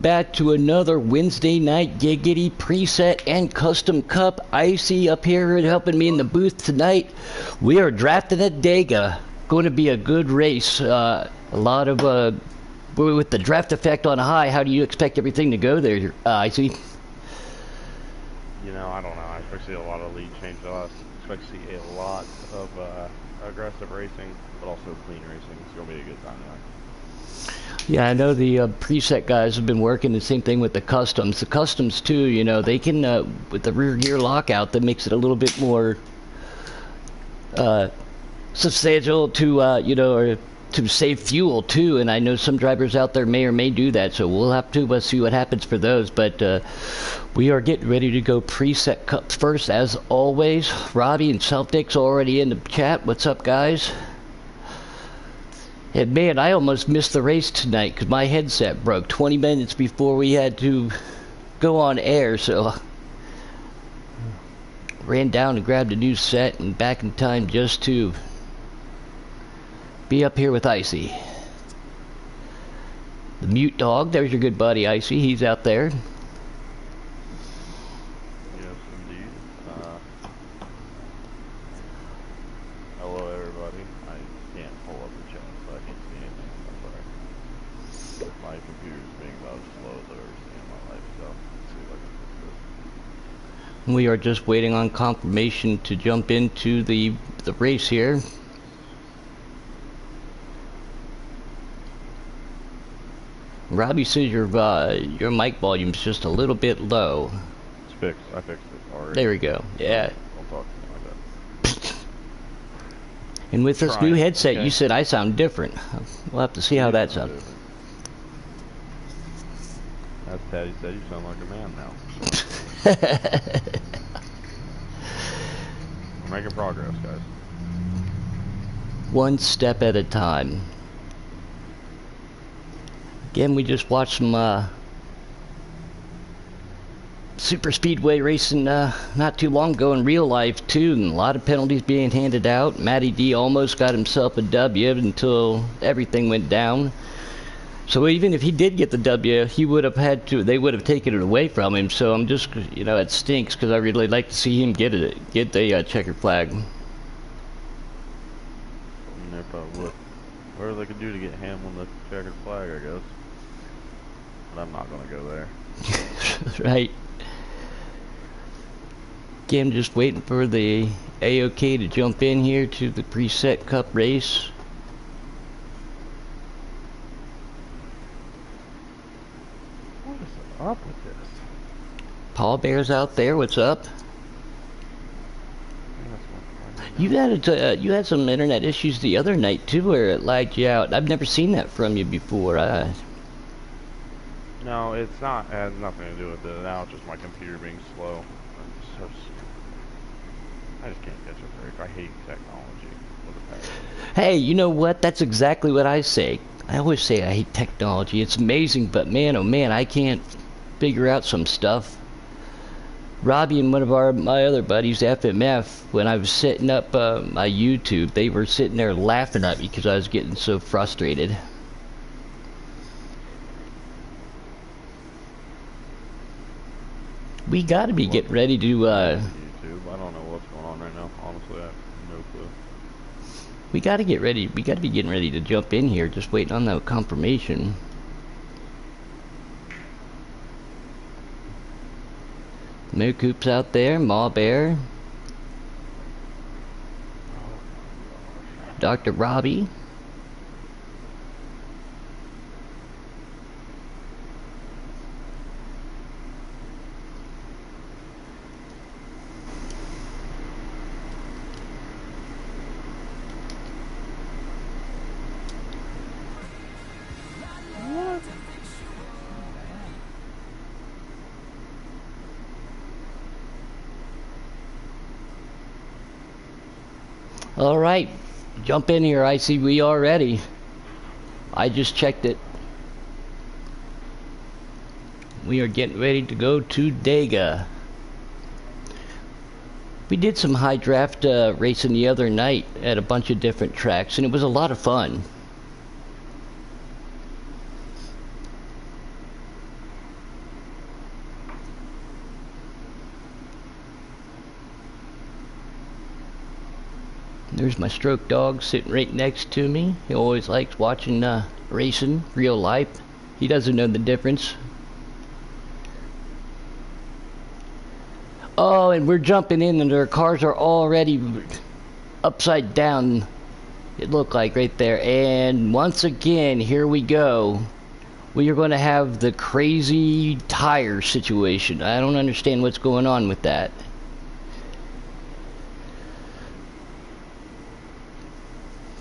Back to another Wednesday night giggity preset and custom cup. Icy up here helping me in the booth tonight. We are drafting at Dega. Going to be a good race. A lot of with the draft effect on high. How do you expect everything to go there, Icy? You know, I don't know. I expect to see a lot of lead change. I expect to see a lot of aggressive racing, but also clean racing. It's going to be a good time tonight. Yeah, I know the preset guys have been working the same thing with the customs. The customs too, you know, they can with the rear gear lockout that makes it a little bit more substantial to you know, or to save fuel too. And I know some drivers out there may or may do that, so we'll have to see what happens for those. But we are getting ready to go preset cups first, as always. Robbie and Celtics already in the chat. What's up, guys? And man, I almost missed the race tonight because my headset broke 20 minutes before we had to go on air, so ran down and grabbed a new set and back in time just to be up here with Icy. The mute dog, there's your good buddy Icy, he's out there. Yes, indeed. Hello, everybody. I can't pull up the chat, so I can't see anything. I'm sorry. My computer's being about as slow as I've ever seen in my life, so let's see if I can fix this. We are just waiting on confirmation to jump into the race here. Robbie says your mic volume's just a little bit low. It's fixed. I fixed it already. There we go. Yeah. Don't talk to me like that. And with this new headset, okay. You said I sound different. We'll have to see how that sounds. As Patty said, you sound like a man now. We're making progress, guys. One step at a time. Again, we just watched some super speedway racing not too long ago in real life too, and a lot of penalties being handed out. Matty D almost got himself a W until everything went down. So even if he did get the W, he would have had to. They would have taken it away from him. So I'm just, you know, it stinks because I really like to see him get the checkered flag. If I would, whatever they could do to get him on the checkered flag, I guess. But I'm not gonna go there. Right. Again, just waiting for the A-OK to jump in here to the preset cup race. What is up with this? Paul Bear's out there. What's up? You had some internet issues the other night too, where it lagged you out. I've never seen that from you before. No, it's not. It has nothing to do with it. Now it's just my computer being slow. I just can't catch a break. I hate technology with a passion. Hey, you know what? That's exactly what I say. I always say I hate technology. It's amazing, but man, oh man, I can't figure out some stuff. Robbie and one of my other buddies, FMF, when I was setting up my YouTube, they were sitting there laughing at me because I was getting so frustrated. We got to be getting ready to. YouTube. I don't know what's going on right now. Honestly, I have no clue. We got to get ready. We got to be getting ready to jump in here. Just waiting on that confirmation. Moo Coop's out there. Ma Bear. Dr. Robbie. All right, jump in here. I see we are ready. I just checked it. We are getting ready to go to Dega. We did some high draft racing the other night at a bunch of different tracks, and it was a lot of fun. There's my stroke dog sitting right next to me. He always likes watching racing, real life. He doesn't know the difference. Oh, and we're jumping in and our cars are already upside down. It looked like right there. And once again, here we go. We are going to have the crazy tire situation. I don't understand what's going on with that.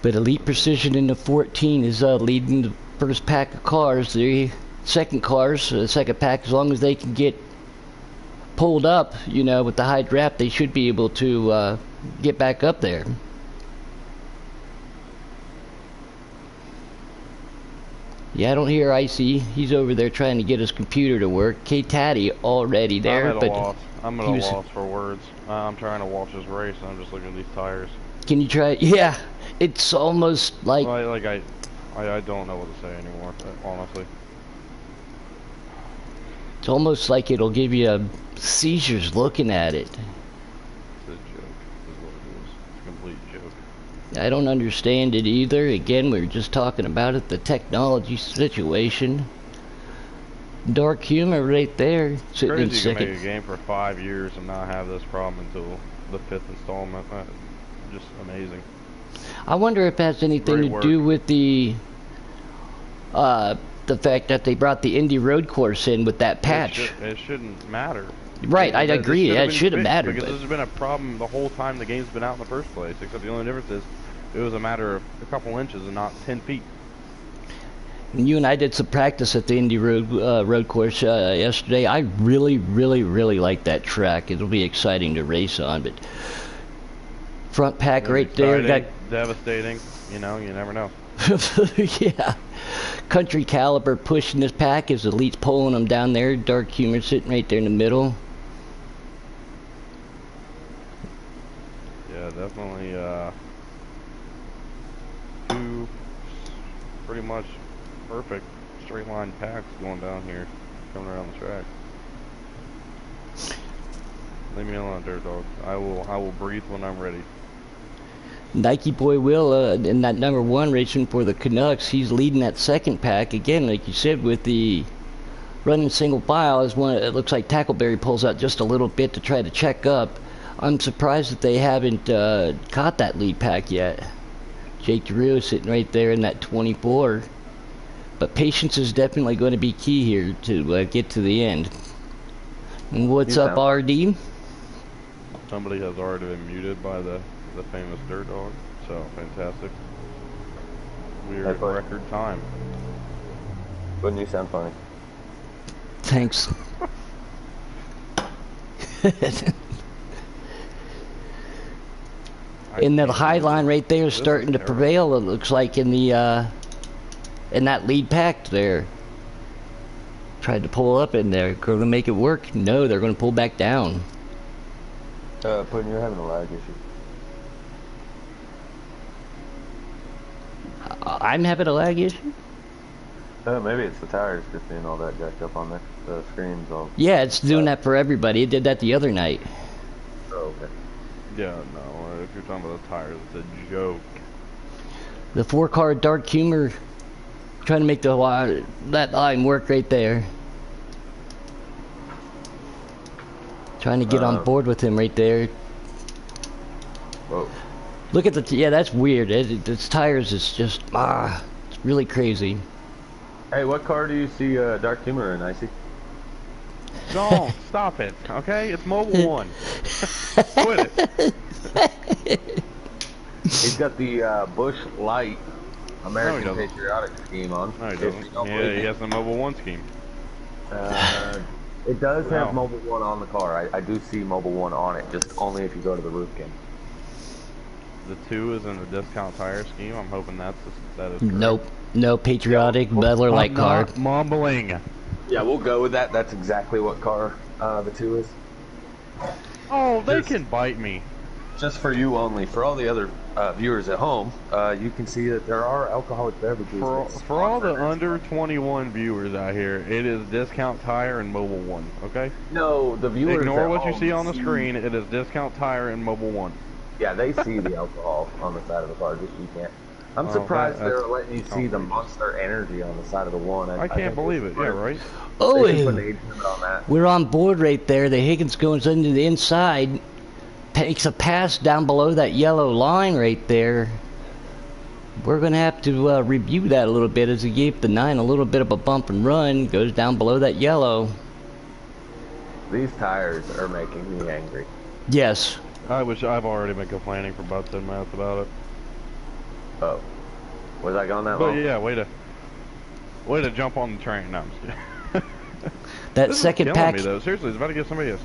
But Elite Precision in the 14 is leading the first pack of cars. The second cars, the second pack, as long as they can get pulled up, you know, with the high draft, they should be able to get back up there. Yeah, I don't hear Icy. He's over there trying to get his computer to work. K-Taddy already there, but I'm at a loss for words. I'm trying to watch this race and I'm just looking at these tires. Can you try? Yeah, it's almost like... I don't know what to say anymore, honestly. It's almost like it'll give you seizures looking at it. It's a joke, is what it is. It's a complete joke. I don't understand it either. Again, we were just talking about it, the technology situation. Dark humor right there, sitting in second. You can make a game for 5 years and not have this problem until the 5th installment. Just amazing. I wonder if it has anything to do with the fact that they brought the Indy Road Course in with that patch. It shouldn't matter. Right, I agree. It should have mattered. Because this has been a problem the whole time the game's been out in the first place. Except the only difference is it was a matter of a couple inches and not 10 feet. And you and I did some practice at the Indy Road Course yesterday. I really like that track. It'll be exciting to race on. But front pack right there. Got devastating. You know, you never know. Yeah. Country Caliber pushing this pack as Elite's pulling them down there. Dark Humor sitting right there in the middle. Yeah, definitely two pretty much perfect straight line packs going down here, coming around the track. Leave me alone, Dirt Dog. I will breathe when I'm ready. Nike Boy Will in that number 1 racing for the Canucks. He's leading that second pack again, like you said, with the running single file. Is one. It looks like Tackleberry pulls out just a little bit to try to check up. I'm surprised that they haven't caught that lead pack yet. Jake Giroux sitting right there in that 24. But patience is definitely going to be key here to get to the end. And what's up, RD? Somebody has already been muted by the famous Dirt Dog, so fantastic. We're at record time. Wouldn't you sound funny? Thanks. In that high line right there is starting to prevail, it looks like, in the in that lead pack there. Tried to pull up in there. Going to make it work? No, they're going to pull back down. Puddin', you're having a lag issue. I'm having a lag issue? Maybe it's the tires just being all that jacked up on there. The screen's all... Yeah, it's doing that for everybody. It did that the other night. Oh, okay. Yeah, no, if you're talking about the tires, it's a joke. The 4-car Dark Humor trying to make that line work right there. Trying to get on board with him right there. Whoa. Look at the... Yeah, that's weird. Its tires is just... it's really crazy. Hey, what car do you see Dark Humor in, Icy? Don't stop it, okay? It's Mobile 1. Quit it. He's got the Bush Light American Patriotic scheme on. No, he doesn't. Yeah, he has the Mobile 1 scheme. It does have Mobile 1 on the car. I do see Mobile 1 on it, just only if you go to the roof cam. The 2 is in the discount tire scheme. I'm hoping that is correct. Nope. No Patriotic Butler Light car. Mumbling. Yeah, we'll go with that. That's exactly what car the 2 is. Oh, they can bite me. Just for you only. For all the other viewers at home, you can see that there are alcoholic beverages. For all the under 21 viewers out here, it is discount tire and Mobile 1. Okay. No, the viewers. Ignore what you see on the screen. It is discount tire and Mobile 1. Yeah, they see the alcohol on the side of the car, just you can't. I'm surprised they're letting you see the Monster Energy on the side of the one. I can't believe it. Yeah, right. Oh, they should put an age limit on that. we're on board right there. The Higgins goes into the inside, takes a pass down below that yellow line right there. We're going to have to review that a little bit as he gave the 9 a little bit of a bump and run. Goes down below that yellow. These tires are making me angry. Yes. I've already been complaining for about 10 minutes about it. Oh. Was I going that But long? yeah, way to jump on the train. No, I'm just kidding. That This second is killing pack. me, though. Seriously, it's about to get somebody else.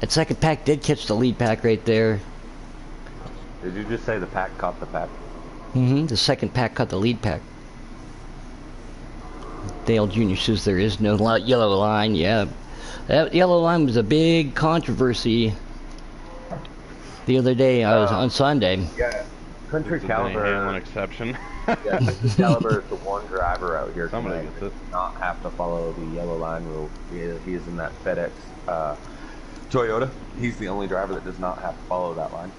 That second pack did catch the lead pack right there. Did you just say the pack caught the pack? The second pack caught the lead pack. Dale Jr. says there is no yellow line. Yeah, that yellow line was a big controversy the other day. I was on Sunday. Yeah. Country This is an Hamlin Caliber. exception. Yeah, Country Caliber is the one driver out here Somebody tonight gets that it. does not have to follow the yellow line rule. He is in that FedEx Toyota. He's the only driver that does not have to follow that line.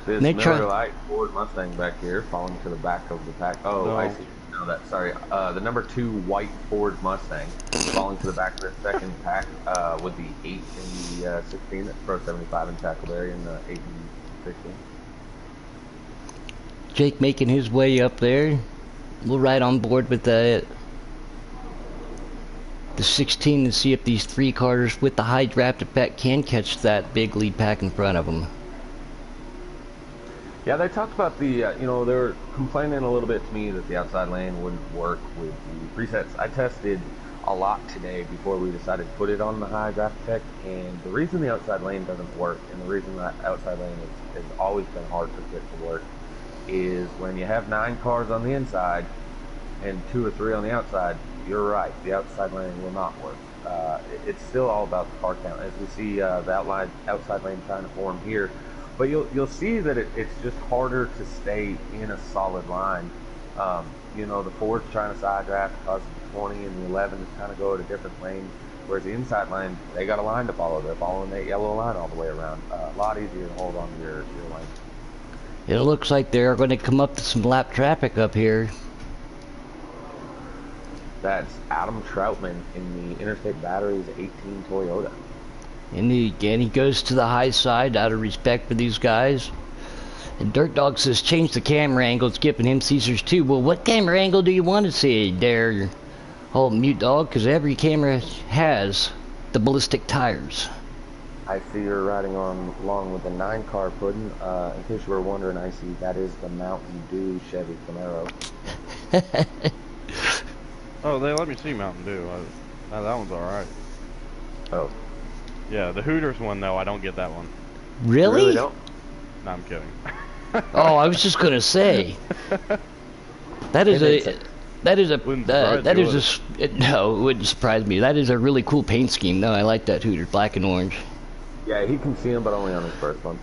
This Miller Lite Ford Mustang back here, falling to the back of the pack. Oh, No. I see. No, that. Sorry. The number 2 white Ford Mustang, falling to the back of the second pack with the 8 in the 16. That's Pro 75 in Tackleberry and the 8 in 16. Jake making his way up there. We'll ride on board with the 16 and see if these 3 cars with the high draft effect can catch that big lead pack in front of them. Yeah, they talked about the, they were complaining a little bit to me that the outside lane wouldn't work with the presets. I tested a lot today before we decided to put it on the high draft effect, and the reason the outside lane doesn't work, and the reason that outside lane has always been hard to get to work, is when you have 9 cars on the inside and 2 or 3 on the outside, you're right, the outside lane will not work. It's still all about the car count. As we see the outside lane trying to form here, but you'll see that it's just harder to stay in a solid line. The Ford's trying to side draft, causes the 20 and the 11 to kind of go at a different lane, whereas the inside line, they got a line to follow. They're following that yellow line all the way around. A lot easier to hold on to your lane. It looks like they're going to come up to some lap traffic up here. That's Adam Troutman in the Interstate Batteries 18 Toyota. And again, he goes to the high side out of respect for these guys. And Dirt Dog says, change the camera angle. It's giving him Caesars too. Well, what camera angle do you want to see there, old Mute Dog? Because every camera has the ballistic tires. I see you're riding on along with the 9-car pudding. In case you were wondering, I see that is the Mountain Dew Chevy Camaro. Oh, they let me see Mountain Dew. That one's alright. Oh. Yeah, the Hooters one, though, I don't get that one. Really? You really don't? No, I'm kidding. Oh, I was just gonna say. That is no, it wouldn't surprise me. That is a really cool paint scheme, though. I like that Hooters black and orange. Yeah, he can see them, but only on his first one.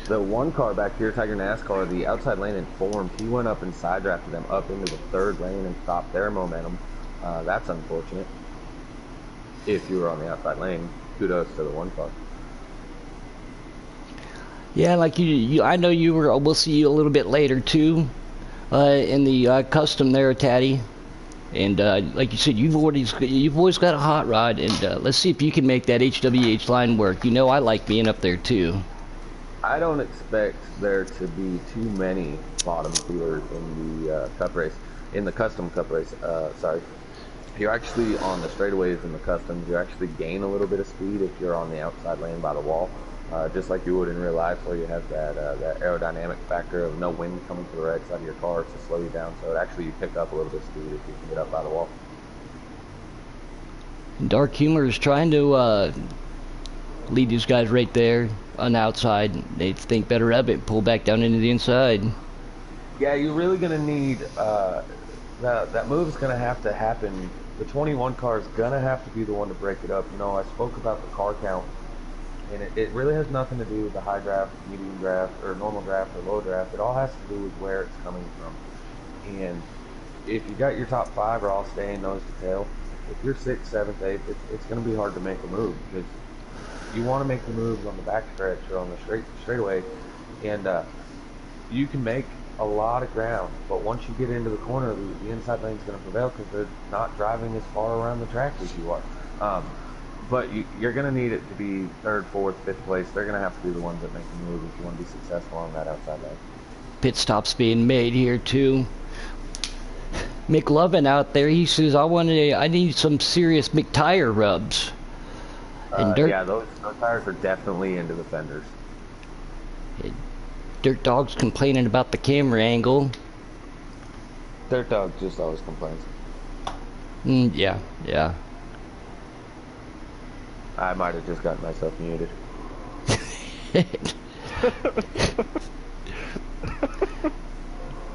The 1 car back here, Tiger Nascar, the outside lane informed. He went up and side drafted them up into the 3rd lane and stopped their momentum. That's unfortunate. If you were on the outside lane, kudos to the 1 car. Yeah, like you I know you were. We'll see you a little bit later too, in the custom there, Taddy. And like you said, you've always got a hot rod, and let's see if you can make that HWH line work. You know, I like being up there too. I don't expect there to be too many bottom feelers in the cup race, in the custom cup race. Sorry. You're actually on the straightaways in the customs. You actually gain a little bit of speed if you're on the outside lane by the wall, just like you would in real life, where you have that aerodynamic factor of no wind coming to the right side of your car to slow you down. So actually you pick up a little bit of speed if you can get up by the wall. Dark Humor is trying to lead these guys right there on the outside. They think better of it, pull back down into the inside. Yeah, you're really going to need that move is going to have to happen. The 21 car is going to have to be the one to break it up. I spoke about the car count, and it really has nothing to do with the high draft, medium draft, or normal draft, or low draft. It all has to do with where it's coming from. And if you got your top 5 are all staying nose to tail, if you're 6th, 7th, 8th, it's going to be hard to make a move because you want to make the moves on the back stretch or on the straightaway, and you can make a lot of ground. But once you get into the corner, the inside lane's going to prevail because they're not driving as far around the track as you are. But you're going to need it to be 3rd, 4th, 5th place. They're going to have to be the ones that make the move if you want to be successful on that outside lane. Pit stops being made here too. McLovin out there, he says, I need some serious McTire rubs. And yeah, those tires are definitely into the fenders. Dirt Dog's complaining about the camera angle. Dirt Dog just always complains. Yeah. I might have just gotten myself muted.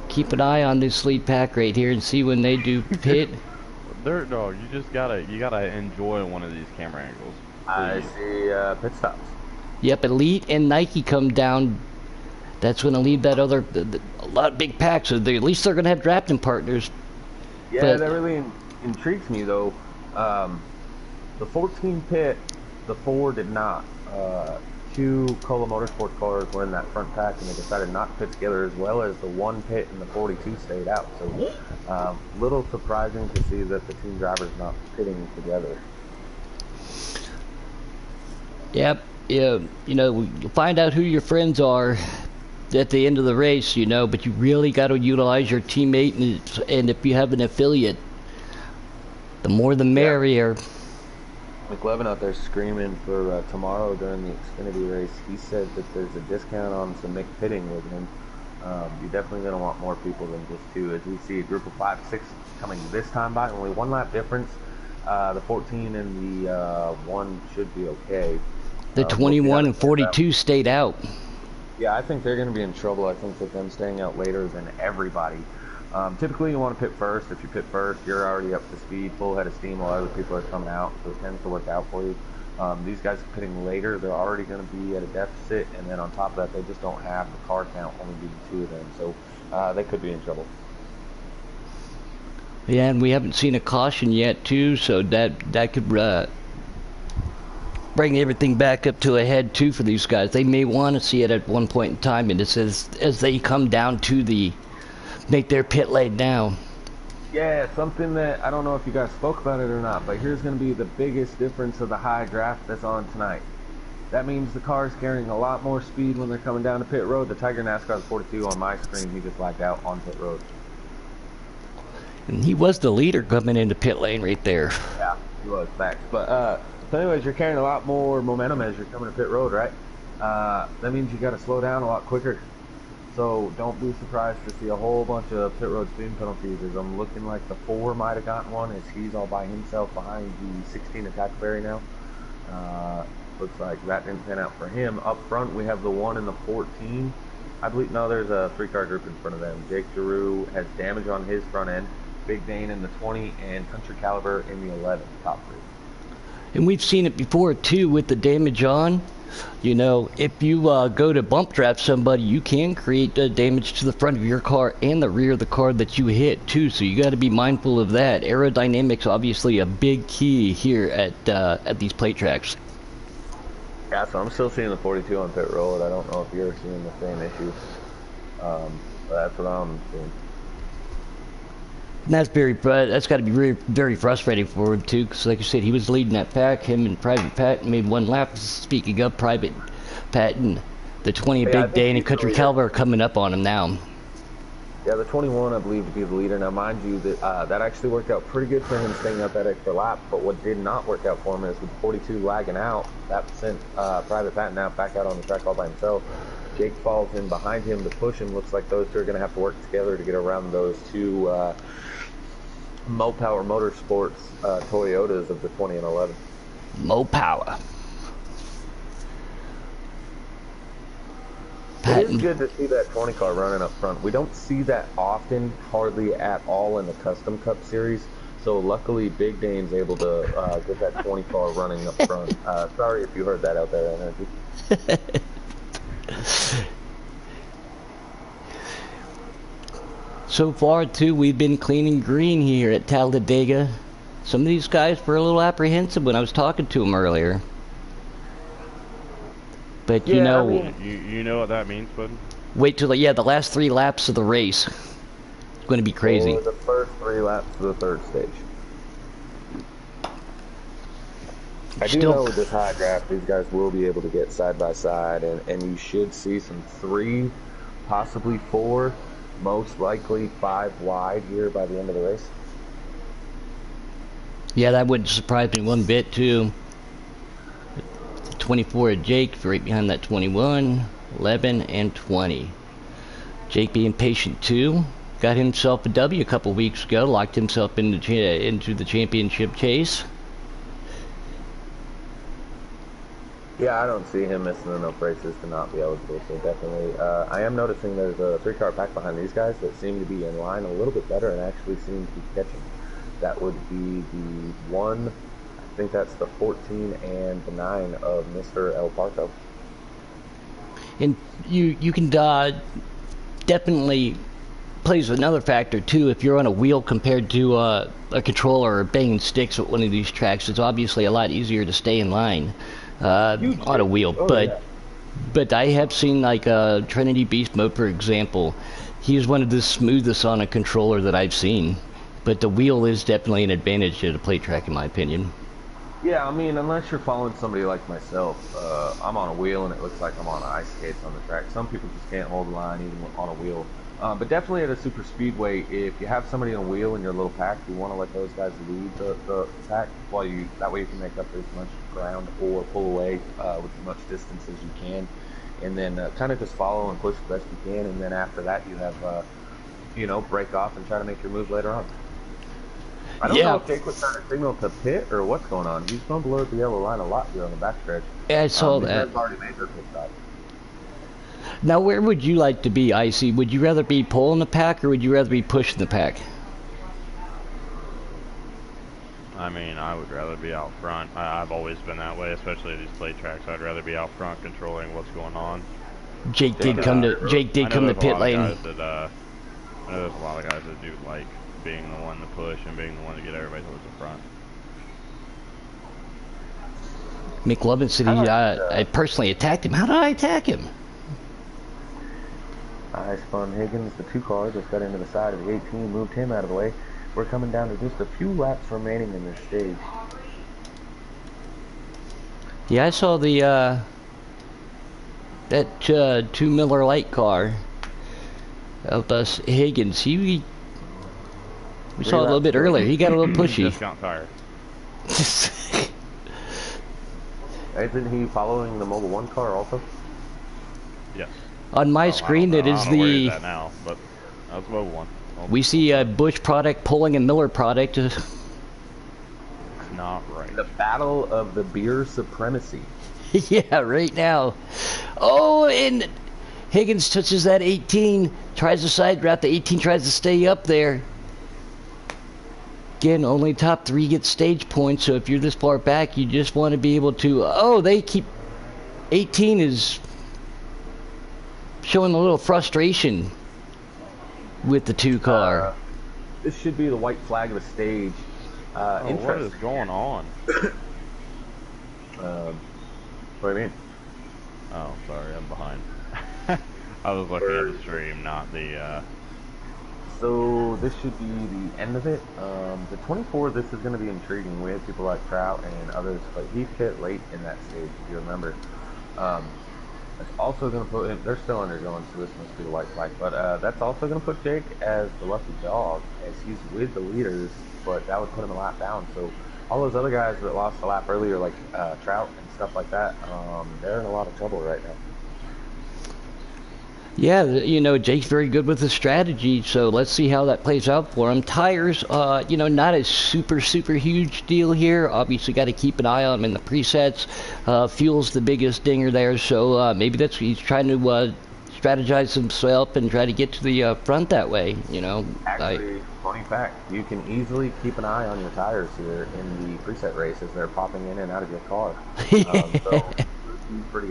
Keep an eye on this lead pack right here and see when they do pit. Dirt Dog, you gotta enjoy one of these camera angles. I see pit stops. Yep, Elite and Nike come down. That's going to leave that other a lot of big packs. So at least they're going to have drafting partners. Yeah, but that really intrigues me though. The 14 pit, the 4 did not. 2 Cola Motorsport cars were in that front pack, and they decided not to pit together, as well as the 1 pit and the 42 stayed out. So, little surprising to see that the team drivers not pitting together. Yep, yeah, you know, you'll find out who your friends are at the end of the race, you know, but you really got to utilize your teammate, and if you have an affiliate, the more the merrier. McLevin out there screaming for tomorrow during the Xfinity race. He said that there's a discount on some McPitting with him. You're definitely going to want more people than just 2. As we see a group of 5, 6 coming this time by, only 1 lap difference. The 14 and the 1 should be okay. The 21 and 42 stayed out. Yeah, I think they're going to be in trouble. I think that them staying out later than everybody. Typically, you want to pit first. If you pit first, you're already up to speed, full head of steam while other people are coming out, so it tends to work out for you. These guys are pitting later. They're already going to be at a deficit, and then on top of that, they just don't have the car count, only being 2 of them, so they could be in trouble. Yeah, and we haven't seen a caution yet, too, so that could bring everything back up to a head, too, for these guys. They may want to see it at one point in time, and it's as they come down to make their pit lane down. Yeah, something that I don't know if you guys spoke about it or not, but here's going to be the biggest difference of the high draft that's on tonight. That means the car's carrying a lot more speed when they're coming down to pit road. The Tiger NASCAR 42 on my screen, he just lagged out on pit road. And he was the leader coming into pit lane right there. Yeah, he was, facts. But so anyways, you're carrying a lot more momentum as you're coming to pit road, right? That means you got to slow down a lot quicker. So don't be surprised to see a whole bunch of pit road speeding penalties. As I'm looking like the 4 might have gotten one, as he's all by himself behind the 16 attack berry now. Looks like that didn't pan out for him. Up front, we have the 1 and the 14. I believe, no, there's a 3-car group in front of them. Jake Giroux has damage on his front end. Big Dane in the 20, and Country Caliber in the 11, top 3. And we've seen it before, too, with the damage on. You know, if you go to bump draft somebody, you can create damage to the front of your car and the rear of the car that you hit, too. So you got to be mindful of that. Aerodynamics, obviously, a big key here at these plate tracks. Yeah, so I'm still seeing the 42 on pit road. I don't know if you're seeing the same issue. But that's what I'm seeing. And that's got to be very, very frustrating for him too, because like you said, he was leading that pack. Him and Private Pat made 1 lap. Speaking of Private Pat and the 20 Big Dane and Country Caliber are coming up on him now. Yeah, the 21 I believe to be the leader. Now mind you, that actually worked out pretty good for him staying up that extra lap, but what did not work out for him is with 42 lagging out, that sent Private Pat now back out on the track all by himself. Jake falls in behind him to push him. Looks like those 2 are going to have to work together to get around those 2 Mopower Motorsports Toyotas of the 20 and 11. Mopower. It is good to see that 20 car running up front. We don't see that often, hardly at all in the Custom Cup Series. So luckily, Big Dane's able to get that 20 car running up front. Sorry if you heard that out there, Energy. So far, too, we've been cleaning green here at Talladega. Some of these guys were a little apprehensive when I was talking to them earlier. But, Yeah, you know, I mean, You know what that means, bud? wait till, the last 3 laps of the race. It's going to be crazy. for the first 3 laps of the third stage. I do know with this high draft, these guys will be able to get side by side, and you should see some 3, possibly 4, most likely 5 wide here by the end of the race. Yeah, that wouldn't surprise me one bit, too. 24 of Jake, right behind that 21, 11, and 20. Jake being patient, too. Got himself a W a couple weeks ago, locked himself into the championship chase. Yeah, I don't see him missing enough races to not be eligible, so definitely. I am noticing there's a 3-car pack behind these guys that seem to be in line a little bit better and actually seem to be catching. That would be the 1, I think that's the 14 and the 9 of Mr. El Parco. And you can definitely plays another factor too. If you're on a wheel compared to a controller or banging sticks at one of these tracks, it's obviously a lot easier to stay in line on a wheel. But I have seen like Trinity Beast Mode, for example. He's one of the smoothest on a controller that I've seen. But the wheel is definitely an advantage to the plate track, in my opinion. Yeah, I mean, unless you're following somebody like myself, I'm on a wheel and it looks like I'm on ice skates on the track. Some people just can't hold the line even on a wheel. But definitely at a super speedway, if you have somebody on a wheel in your little pack, you want to let those guys lead the pack while that way you can make up as much ground or pull away with as much distance as you can, and then kind of just follow and push the best you can. And then after that, you have break off and try to make your move later on. I don't know if Jake was trying to signal to pit or what's going on. He's going below the yellow line a lot here on the backstretch. Yeah, I saw that. He's already made their pit stop. Now, where would you like to be, Icy? Would you rather be pulling the pack or would you rather be pushing the pack? I mean, I would rather be out front. I've always been that way, especially at these plate tracks. I'd rather be out front controlling what's going on. Jake did come to pit lane. I know there's a lot of guys that do like being the one to push and being the one to get everybody towards the front. McLovin said I personally attacked him. How did I attack him? I spun Higgins, the 2 car, just got into the side of the 18, moved him out of the way. We're coming down to just a few laps remaining in this stage. Yeah, I saw the that 2 Miller Lite car of us Higgins. We saw a little bit earlier. He got a little pushy. Discount tire. Isn't he following the Mobile 1 car also? Yes. On my screen, it is the. That now, but that was Mobile 1. We see a Bush product pulling a Miller product. Not right. The battle of the beer supremacy. Yeah, right now. Oh, and Higgins touches that 18, tries to side route. The 18 tries to stay up there. Again, only top 3 get stage points, so if you're this far back, you just want to be able to... Oh, they keep... 18 is showing a little frustration with the 2 car. This should be the white flag of the stage. What is going on? What do you mean? Oh, sorry, I'm behind. I was looking at the stream, not the... So this should be the end of it. The 24, this is going to be intriguing. We had people like Trout and others, but he pit late in that stage, if you remember. That's also going to put him, they're still undergoing, so this must be the white flag. But that's also going to put Jake as the lucky dog, as he's with the leaders, but that would put him a lap down. So all those other guys that lost a lap earlier, like Trout and stuff like that, they're in a lot of trouble right now. Yeah, Jake's very good with the strategy, so let's see how that plays out for him. Tires, not a super huge deal here. Obviously, got to keep an eye on him in the presets. Fuel's the biggest dinger there, so maybe he's trying to strategize himself and try to get to the front that way, Actually, funny fact, you can easily keep an eye on your tires here in the preset race as they're popping in and out of your car. So pretty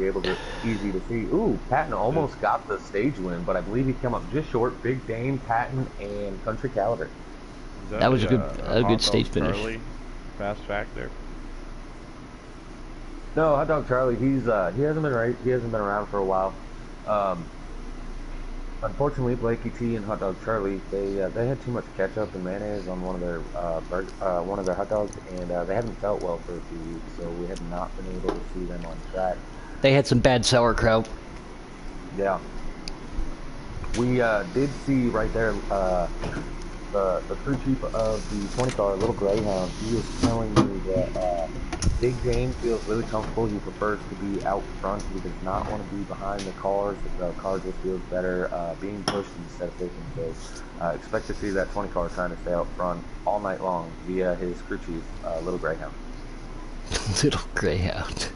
easy to see. Ooh, Patton almost got the stage win, but I believe he came up just short. Big Dane, Patton, and Country Caliber. That was a good stage finish. Charlie fast factor. No, Hot Dog Charlie. He hasn't been around for a while. Unfortunately, Blakey T and Hot Dog Charlie, they had too much ketchup and mayonnaise on one of their hot dogs, and they haven't felt well for a few weeks, so we have not been able to see them on track. They had some bad sauerkraut. Yeah. We did see right there the crew chief of the 20 car, Little Greyhound. He was telling me that Big James feels really comfortable. He prefers to be out front. He does not want to be behind the cars. The car just feels better being pushed instead of pushing. So expect to see that 20 car trying to stay out front all night long via his crew chief, Little Greyhound. Little Greyhound.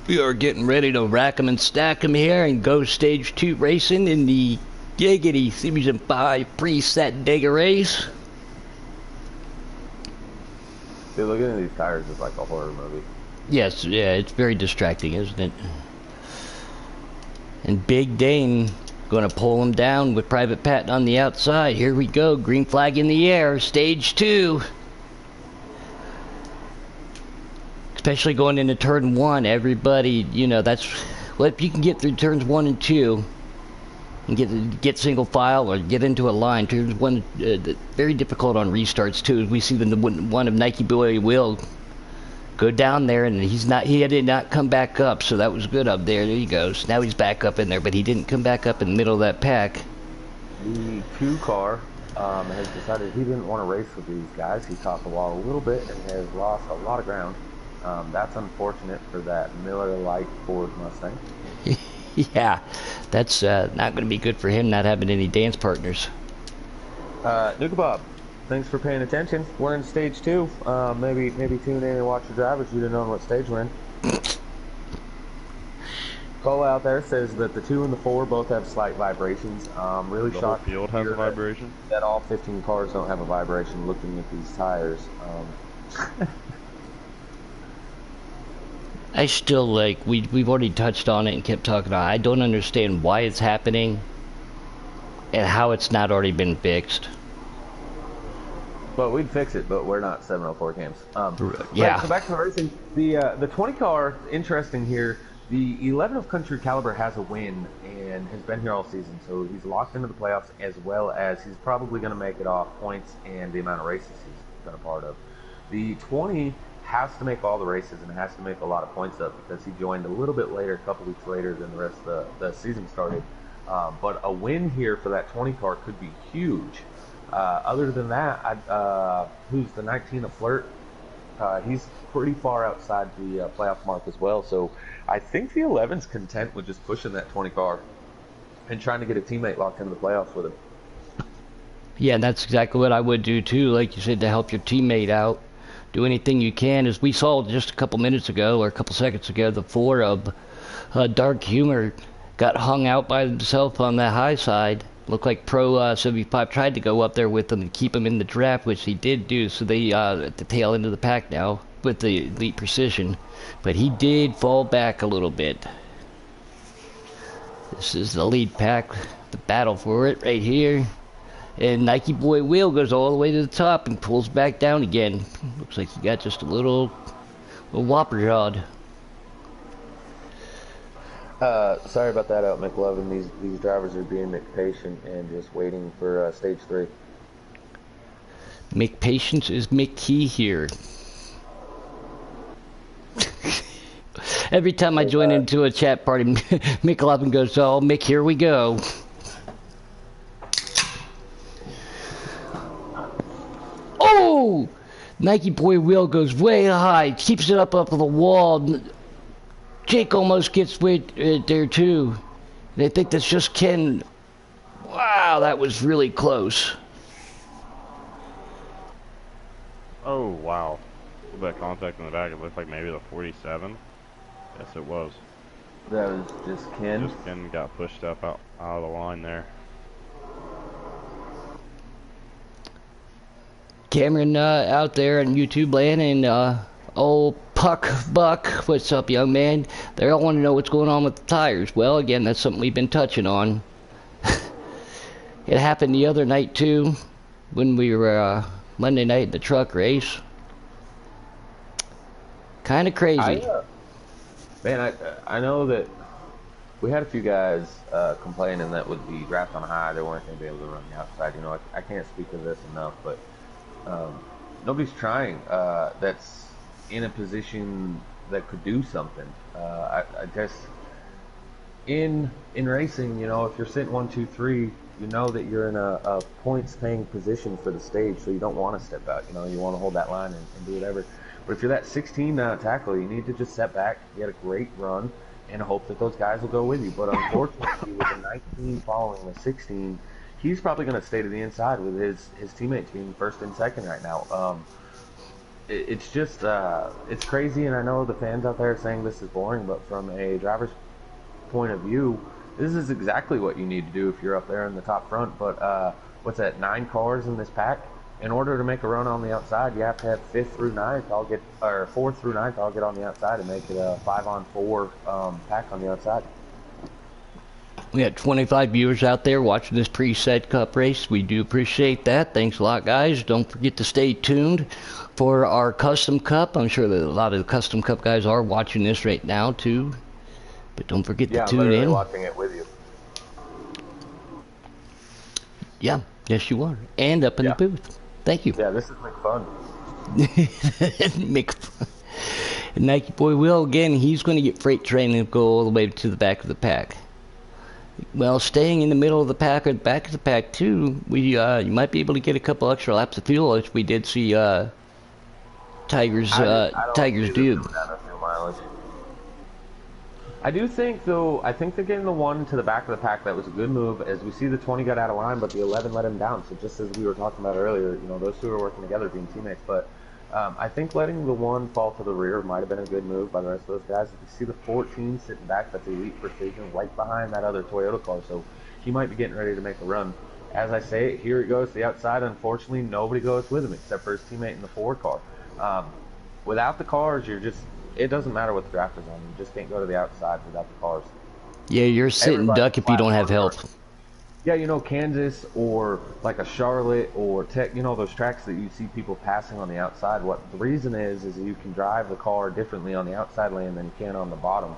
We are getting ready to rack 'em and stack 'em here and go stage 2 racing in the Giggity Season 5 preset Dega race. Dude, looking at these tires is like a horror movie. Yes, yeah, it's very distracting, isn't it? And Big Dane gonna pull him down with Private Patton on the outside. Here we go, green flag in the air, stage 2. Especially going into turn 1, everybody, you know, that's, well, if you can get through turns 1 and 2 and get single file or get into a line, turns 1, very difficult on restarts too. We see the one of Nike Boy Will go down there, and he did not come back up, so that was good up there. There he goes. Now he's back up in there, but he didn't come back up in the middle of that pack. The 2 car has decided he didn't want to race with these guys. He caught the wall a little bit and has lost a lot of ground. That's unfortunate for that Miller Lite Ford Mustang. Yeah, that's not going to be good for him not having any dance partners. Nuka Bob, thanks for paying attention. We're in stage 2. Maybe tune in and watch the drivers. You didn't know what stage we're in. Cole out there says that the 2 and the 4 both have slight vibrations. Really The shocked. whole field has a vibration? That all 15 cars don't have a vibration looking at these tires. I still, like, we've already touched on it and kept talking about it. I don't understand why it's happening and how it's not already been fixed. But we'd fix it, but we're not 704 cams. Yeah. Right, so back to the racing. The 20 car, interesting here. The 11 of Country Caliber has a win and has been here all season, so he's locked into the playoffs, as well as he's probably going to make it off points and the amount of races he's been a part of. The 20 has to make all the races and has to make a lot of points up because he joined a little bit later, a couple weeks later than the rest of the season started. But a win here for that 20 car could be huge. Other than that, who's the 19 of Flirt? He's pretty far outside the playoff mark as well. So I think the 11's content with just pushing that 20 car and trying to get a teammate locked into the playoffs with him. Yeah, that's exactly what I would do too. Like you said, to help your teammate out. Do anything you can. As we saw just a couple minutes ago, or a couple seconds ago, the 4 of Dark Humor got hung out by himself on the high side. Looked like Pro 75 tried to go up there with him and keep him in the draft, which he did do. So they at the tail end of the pack now with the Elite Precision. But he did fall back a little bit. This is the lead pack, the battle for it right here. And Nike Boy Will goes all the way to the top and pulls back down again. Looks like he got just a little whopper jawed. Sorry about that out McLovin. These drivers are being McPatient and just waiting for stage 3. McPatience is McKey here. Every time I join into a chat party, McLovin goes, "Oh, Mick, here we go." Oh! Nike Boy Will goes way high, keeps it up on the wall. Jake almost gets way there too. And I think that's just Ken. Wow, that was really close. Oh, wow. With that contact in the back, it looked like maybe the 47. Yes, it was. That was just Ken. Just Ken got pushed up out of the line there. Cameron out there in YouTube land and Old Puck Buck, what's up, young man? They all want to know what's going on with the tires. Well, again, that's something we've been touching on. It happened the other night too, when we were Monday night in the truck race. Kind of crazy. Man, I know that we had a few guys complaining that with the draft on high, they weren't going to be able to run the outside. You know, I can't speak to this enough, but nobody's trying. That's in a position that could do something. I guess in racing, you know, if you're sitting 1, 2, 3, you know that you're in a points-paying position for the stage, so you don't want to step out. You know, you want to hold that line and do whatever. But if you're that 16 tackler, you need to just step back, get a great run, and hope that those guys will go with you. But unfortunately, with the 19 following the 16, he's probably going to stay to the inside with his teammates being first and second right now. It's just, it's crazy, and I know the fans out there are saying this is boring, but from a driver's point of view, this is exactly what you need to do if you're up there in the top front. But what's that, 9 cars in this pack? In order to make a run on the outside, you have to have 5th through 9th. Or 4th through 9th. I'll get on the outside and make it a 5-on-4 pack on the outside. We got 25 viewers out there watching this preset cup race. We do appreciate that. Thanks a lot, guys. Don't forget to stay tuned for our custom cup. I'm sure that a lot of the custom cup guys are watching this right now too. But don't forget to tune in. I'm watching it with you. Yeah, yes you are. And up in the booth. Thank you. Yeah, this is like fun. Nike Boy Will, again, he's going to get freight training and go all the way to the back of the pack. Well, staying in the middle of the pack or the back of the pack too, you might be able to get a couple extra laps of fuel, as we did see Tigers do. I do think, though, I think that getting the 1 to the back of the pack, that was a good move, as we see the 20 got out of line, but the 11 let him down. So just as we were talking about earlier, you know, those two are working together, being teammates. But I think letting the 1 fall to the rear might have been a good move by the rest of those guys. If you see the 14 sitting back, that's Elite Precision, right behind that other Toyota car. So he might be getting ready to make a run. As I say, here it goes to the outside. Unfortunately, nobody goes with him except for his teammate in the Ford car. Without the cars, it doesn't matter what the draft is on. You just can't go to the outside without the cars. Yeah, you're sitting duck if you don't have help. Yeah, you know, Kansas or like a Charlotte or Tech, you know, those tracks that you see people passing on the outside. What the reason is you can drive the car differently on the outside lane than you can on the bottom.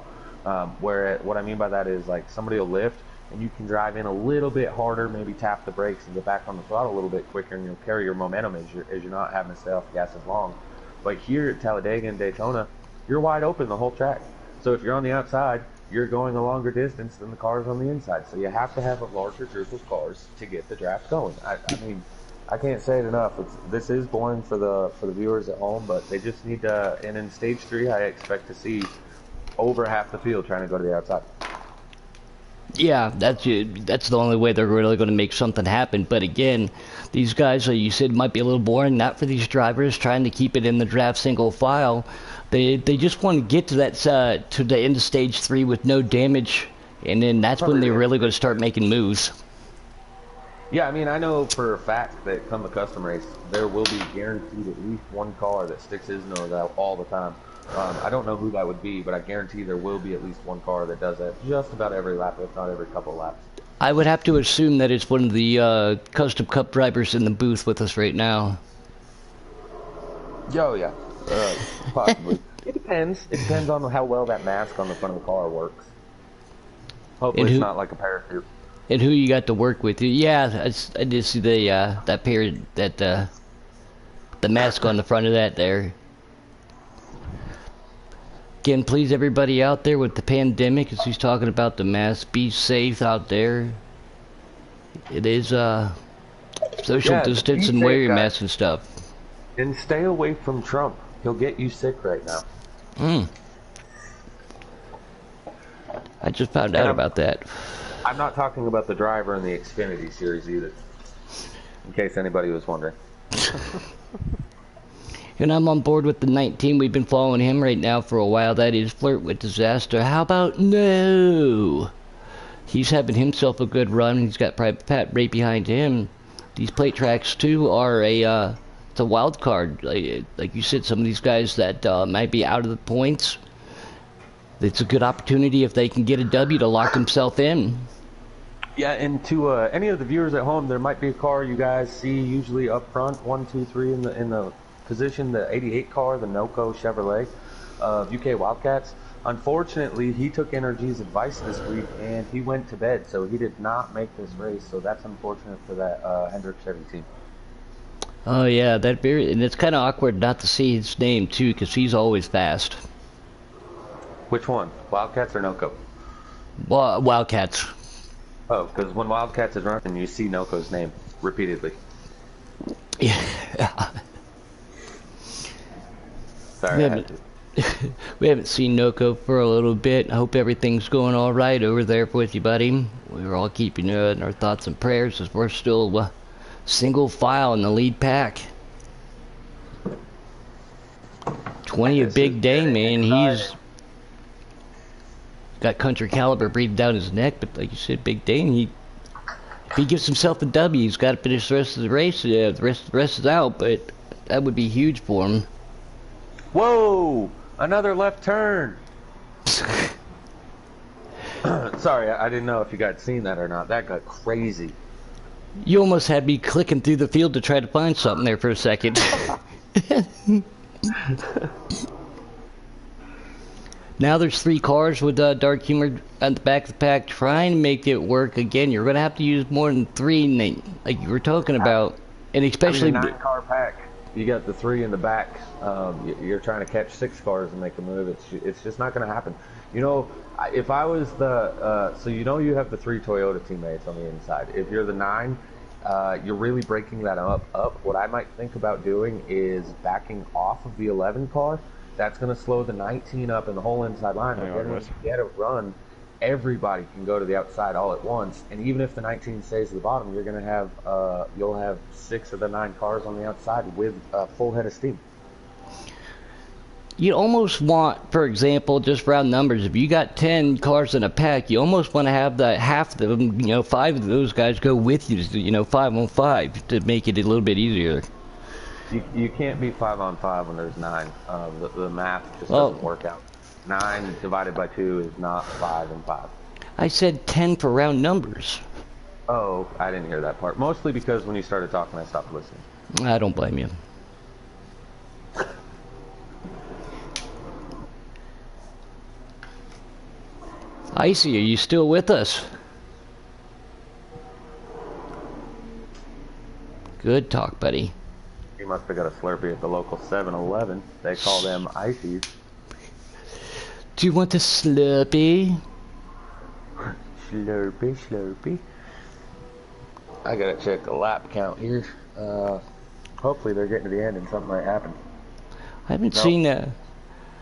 What I mean by that is, like, somebody will lift and you can drive in a little bit harder, maybe tap the brakes and get back on the throttle a little bit quicker, and you'll carry your momentum as you're not having to stay off the gas as long. But here at Talladega and Daytona, you're wide open the whole track. So if you're on the outside, you're going a longer distance than the cars on the inside. So you have to have a larger group of cars to get the draft going. I mean, I can't say it enough. This is boring for the viewers at home, but they just need to. And in stage 3, I expect to see over half the field trying to go to the outside. Yeah, that's the only way they're really going to make something happen. But again, these guys, you said, might be a little boring. Not for these drivers trying to keep it in the draft single file. They just want to get to that to the end of stage 3 with no damage, and then that's when they're really going to start making moves. Yeah, I mean, I know for a fact that come the custom race, there will be guaranteed at least one car that sticks his nose out all the time. I don't know who that would be, but I guarantee there will be at least one car that does that just about every lap, if not every couple of laps. I would have to assume that it's one of the custom cup drivers in the booth with us right now. Oh, yeah. Possibly. It depends. It depends on how well that mask on the front of the car works. Hopefully it's not like a parachute. And who you got to work with? Yeah, I did see the mask on the front of that there. Again, please, everybody out there with the pandemic, as he's talking about the mask, be safe out there. It is social distance and wear your mask and stuff. And stay away from Trump. He'll get you sick right now. I just found out about that. I'm not talking about the driver in the Xfinity series either, in case anybody was wondering. And I'm on board with the 19. We've been following him right now for a while. That is Flirt with Disaster. How about no? He's having himself a good run. He's got Private Pat right behind him. These plate tracks, too, are a it's a wild card. Like you said, some of these guys that might be out of the points. It's a good opportunity if they can get a W to lock themselves in. Yeah, and to any of the viewers at home, there might be a car you guys see usually up front, 1, 2, 3 in the position, the 88 car, the NOCO Chevrolet of UK Wildcats. Unfortunately, he took NRG's advice this week and he went to bed, so he did not make this race. So that's unfortunate for that Hendrick Chevy team. Oh yeah, and it's kind of awkward not to see his name too, because he's always fast. Which one, Wildcats or NOCO? Well, Wildcats. Oh, because when Wildcats is running, you see NOCO's name repeatedly. Yeah. Sorry, we haven't seen NOCO for a little bit. I hope everything's going all right over there with you, buddy. We're all keeping you in our thoughts and prayers as we're still single file in the lead pack. 20 a big day, man. He's got country caliber breathing down his neck, but like you said, Big Dane, if he gives himself a W, he's got to finish the rest of the race. Yeah, the rest is out, but that would be huge for him. Whoa! Another left turn! Sorry, I didn't know if you guys seen that or not. That got crazy. You almost had me clicking through the field to try to find something there for a second. Now there's 3 cars with Dark Humor at the back of the pack trying to make it work again. You're going to have to use more than 3, like you were talking about. And especially... I mean, a 9-car pack. You got the 3 in the back. You're trying to catch 6 cars and make a move. It's just not going to happen. You know, if I was the... so you know you have the 3 Toyota teammates on the inside. If you're the 9, you're really breaking that up. What I might think about doing is backing off of the 11 car. That's going to slow the 19 up and the whole inside line. But then when you get a run, everybody can go to the outside all at once. And even if the 19 stays at the bottom, you're going to have you'll have 6 of the 9 cars on the outside with a full head of steam. You almost want, for example, just round numbers, if you got 10 cars in a pack, you almost want to have half of them, 5 of those guys go with you, 5 on 5 to make it a little bit easier. You can't be 5 on 5 when there's 9. The math just doesn't work out. 9 divided by 2 is not 5 and 5. I said 10 for round numbers. Oh, I didn't hear that part. Mostly because when you started talking, I stopped listening. I don't blame you. Icy, are you still with us? Good talk, buddy. You must have got a Slurpee at the local 7-Eleven. They call them ices. Do you want a Slurpee? Slurpee, Slurpee. I gotta check the lap count here. Hopefully they're getting to the end and something might happen. I haven't seen that.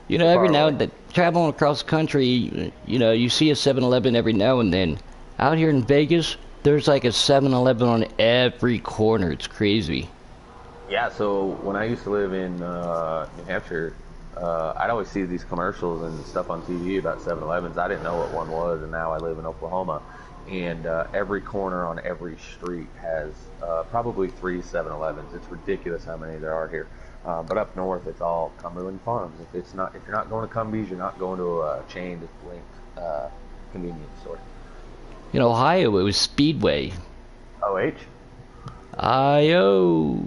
Every now and then, traveling across the country, you see a 7-Eleven every now and then. Out here in Vegas, there's like a 7-Eleven on every corner. It's crazy. Yeah, so when I used to live in New Hampshire, I'd always see these commercials and stuff on TV about 7-Elevens. I didn't know what one was, and now I live in Oklahoma. And every corner on every street has probably 3 7-Elevens. It's ridiculous how many there are here. But up north, it's all Cumberland Farms. If you're not going to Cumbies, you're not going to a chain linked convenience store. In Ohio, it was Speedway. OH? I-O.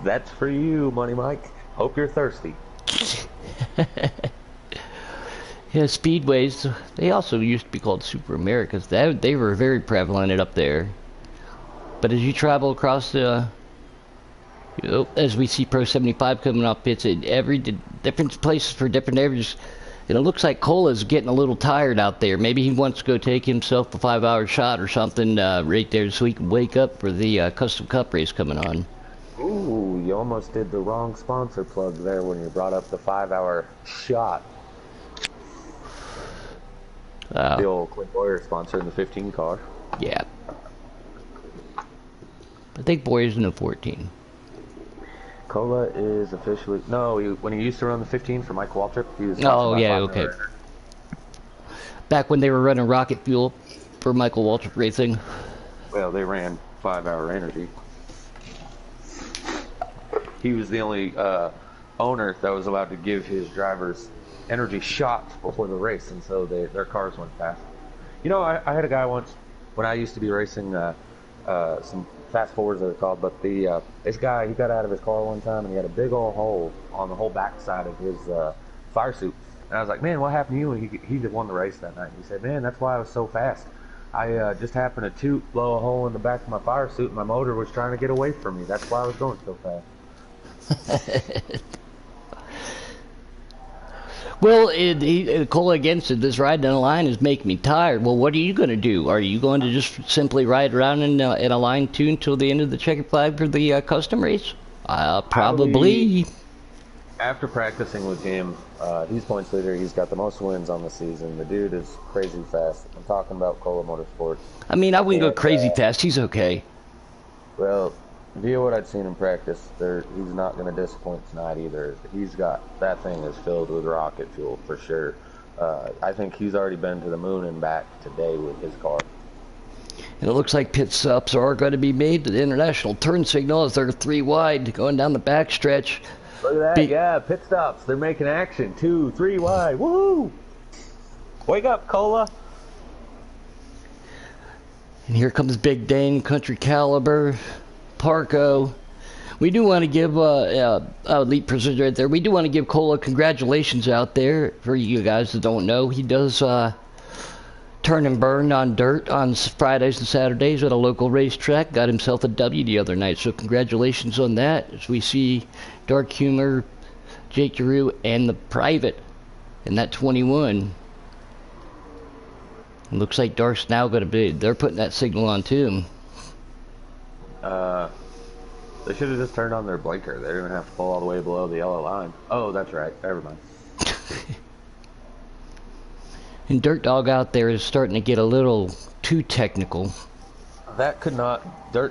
That's for you, Money Mike. Hope you're thirsty. Yeah, Speedways, they also used to be called Super Americas. They were very prevalent up there. But as you travel across the... as we see Pro 75 coming up, it's in every different places for different areas. And it looks like Cola's getting a little tired out there. Maybe he wants to go take himself a 5-hour shot or something right there so he can wake up for the Custom Cup race coming on. Ooh, you almost did the wrong sponsor plug there when you brought up the 5-hour shot. The old Clint Boyer sponsor in the 15 car. Yeah. I think Boyer's in the 14. Cola is officially... No, when he used to run the 15 for Mike Waltrip, he was... Oh, yeah, okay. Back when they were running rocket fuel for Michael Waltrip Racing. Well, they ran 5-hour energy. he was the only owner that was allowed to give his drivers energy shots before the race, and so their cars went fast. You know, I had a guy once when I used to be racing some fast forwards they're called, but this guy, he got out of his car one time and he had a big old hole on the whole backside of his fire suit. And I was like, man, what happened to you? And he had won the race that night. He said, man, that's why I was so fast. I just happened to blow a hole in the back of my fire suit, and my motor was trying to get away from me. That's why I was going so fast. Well, Cola against it, this ride down the line is making me tired. Well, what are you going to do? Are you going to just simply ride around in a line 2 until the end of the checkered flag for the custom race? Probably. After practicing with him, he's points leader. He's got the most wins on the season. The dude is crazy fast. I'm talking about Cola Motorsports. I mean, I wouldn't go crazy fast. He's okay. Well, via what I'd seen in practice, he's not going to disappoint tonight either. That thing is filled with rocket fuel for sure. I think he's already been to the moon and back today with his car. And it looks like pit stops are going to be made to the international turn signal as they're 3 wide going down the back stretch. Look at that, yeah, pit stops. They're making action. 2, 3 wide. Woohoo! Wake up, Cola. And here comes Big Dane, Country Caliber, Parco. We do want to give Elite Precision right there. We do want to give Cola congratulations out there for you guys that don't know. He does turn and burn on dirt on Fridays and Saturdays at a local racetrack. Got himself a W the other night, so congratulations on that. As we see Dark Humor, Jake Giroux, and the Private in that 21. It looks like Dark's now going to be. They're putting that signal on too. They should have just turned on their blinker. They didn't have to pull all the way below the yellow line. Oh, that's right. Never mind. And Dirt Dog out there is starting to get a little too technical. Dirt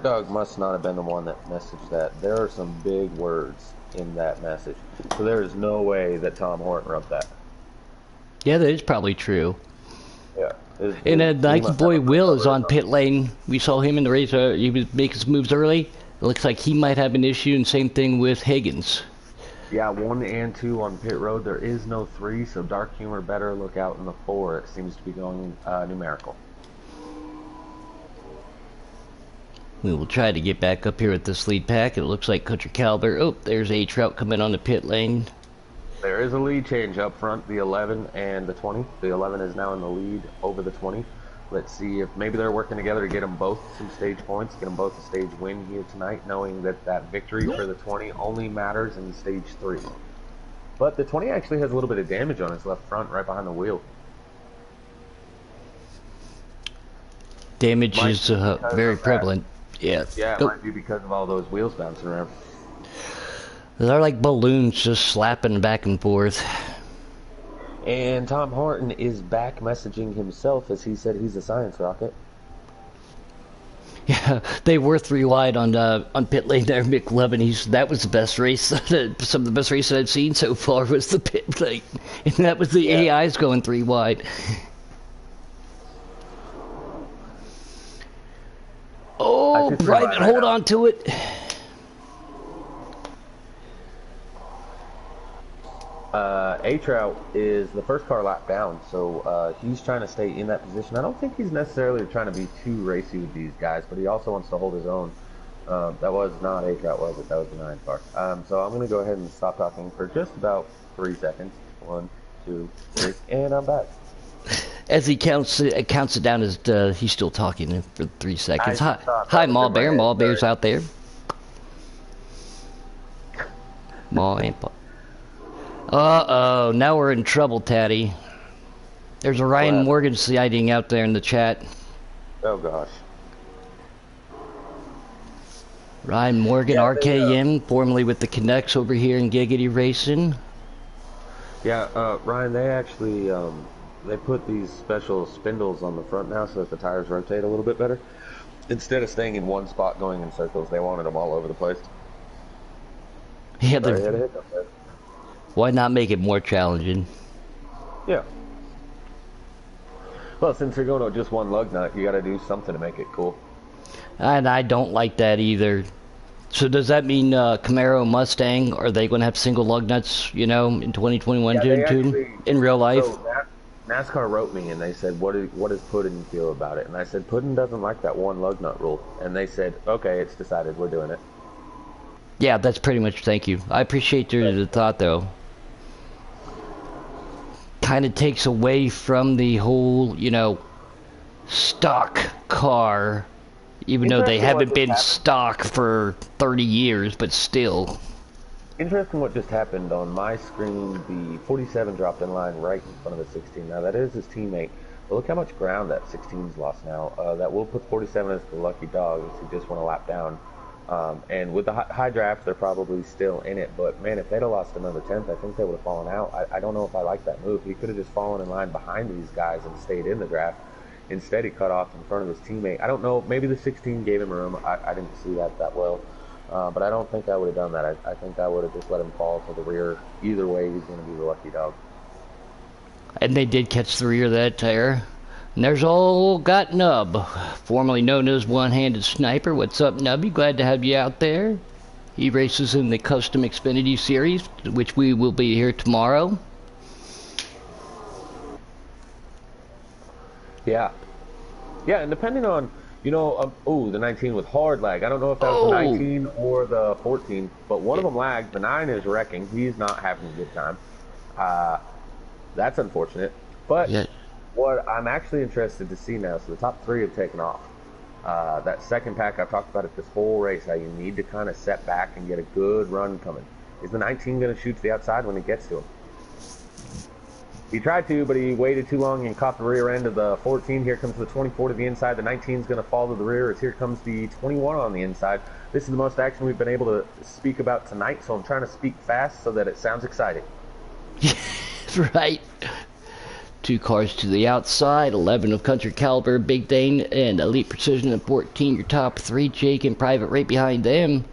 Dog must not have been the one that messaged that. There are some big words in that message. So there is no way that Tom Horton wrote that. Yeah, that is probably true. Yeah. And Nike Boy Will is on pit lane. We saw him in the race. He was making some moves early. It looks like he might have an issue, and same thing with Higgins. Yeah, 1 and 2 on pit road. There is no 3, so Dark Humor better look out in the 4. It seems to be going numerical. We will try to get back up here at this lead pack. It looks like Country Caliber. Oh, there's A-Trout coming on the pit lane. There is a lead change up front, the 11 and the 20. The 11 is now in the lead over the 20. Let's see if maybe they're working together to get them both some stage points, get them both a stage win here tonight, knowing that victory for the 20 only matters in stage 3. But the 20 actually has a little bit of damage on its left front, right behind the wheel. Damage is very prevalent. Yeah. Yeah, it might be because of all those wheels bouncing around. They're like balloons just slapping back and forth. And Tom Horton is back messaging himself as he said he's a science rocket. Yeah, they were 3 wide on pit lane there. Mick Levin, that was the best race. Some of the best races I've seen so far was the pit lane, and that was the AIs going 3 wide. Oh, Private, hold on to it. A-Trout is the first car lap down, so he's trying to stay in that position. I don't think he's necessarily trying to be too racy with these guys, but he also wants to hold his own. That was not A-Trout, was it? That was the 9 car. So I'm going to go ahead and stop talking for just about 3 seconds. 1, 2, 3, and I'm back. As he counts it down as he's still talking for 3 seconds. Hi, Maw Bear. Maw Bear's out there. Maw and Paul. Uh-oh, now we're in trouble, Taddy. There's a Ryan Morgan sighting out there in the chat. Oh, gosh. Ryan Morgan, RKM, formerly with the Connects over here in Giggity Racing. Yeah, Ryan, they actually, they put these special spindles on the front now so that the tires rotate a little bit better. Instead of staying in one spot going in circles, they wanted them all over the place. Yeah, Sorry, why not make it more challenging? Yeah. Well, since you're going to just one lug nut, you got to do something to make it cool. And I don't like that either. So does that mean Camaro, Mustang, are they going to have single lug nuts, you know, in 2021 Yeah, they too, actually. in real life? So NASCAR wrote me and they said, what does Puddin feel about it? And I said, Puddin doesn't like that one lug nut rule. And they said, okay, it's decided, we're doing it. Yeah, that's pretty much, thank you. I appreciate the thought, though. Kind of takes away from the whole, you know, stock car, even though they Interesting what haven't just been happened. stock for 30 years, but still. Interesting what just happened on my screen. The 47 dropped in line right in front of the 16. Now that is his teammate, but look how much ground that 16's lost now. That will put 47 as the lucky dog as he just went a lap down. And with the high draft, they're probably still in it. But man, if they'd have lost another 10th, I think they would have fallen out. I don't know if I like that move. He could have just fallen in line behind these guys and stayed in the draft. Instead, he cut off in front of his teammate. I don't know. Maybe the 16 gave him room. I didn't see that well. But I don't think I would have done that. I think I would have just let him fall to the rear. Either way, he's going to be the lucky dog. And they did catch the rear of that tire. And there's old Got Nub, formerly known as One-Handed Sniper. What's up, Nubby? Glad to have you out there. He races in the Custom Xfinity Series, which we will be here tomorrow. Yeah. Yeah, and depending on, you know, the 19 with hard lag. I don't know if that was the 19 or the 14, but one of them lagged. The 9 is wrecking. He's not having a good time. That's unfortunate. But what I'm actually interested to see now, so the top 3 have taken off. That second pack, I've talked about it this whole race, how you need to kind of set back and get a good run coming. Is the 19 going to shoot to the outside when it gets to him? He tried to, but he waited too long and caught the rear end of the 14. Here comes the 24 to the inside. The 19 is going to fall to the rear as here comes the 21 on the inside. This is the most action we've been able to speak about tonight, so I'm trying to speak fast so that it sounds exciting. Right. 2 cars to the outside, 11 of Country Caliber, Big Dane, and Elite Precision at 14. Your top 3, Jake and Private right behind them.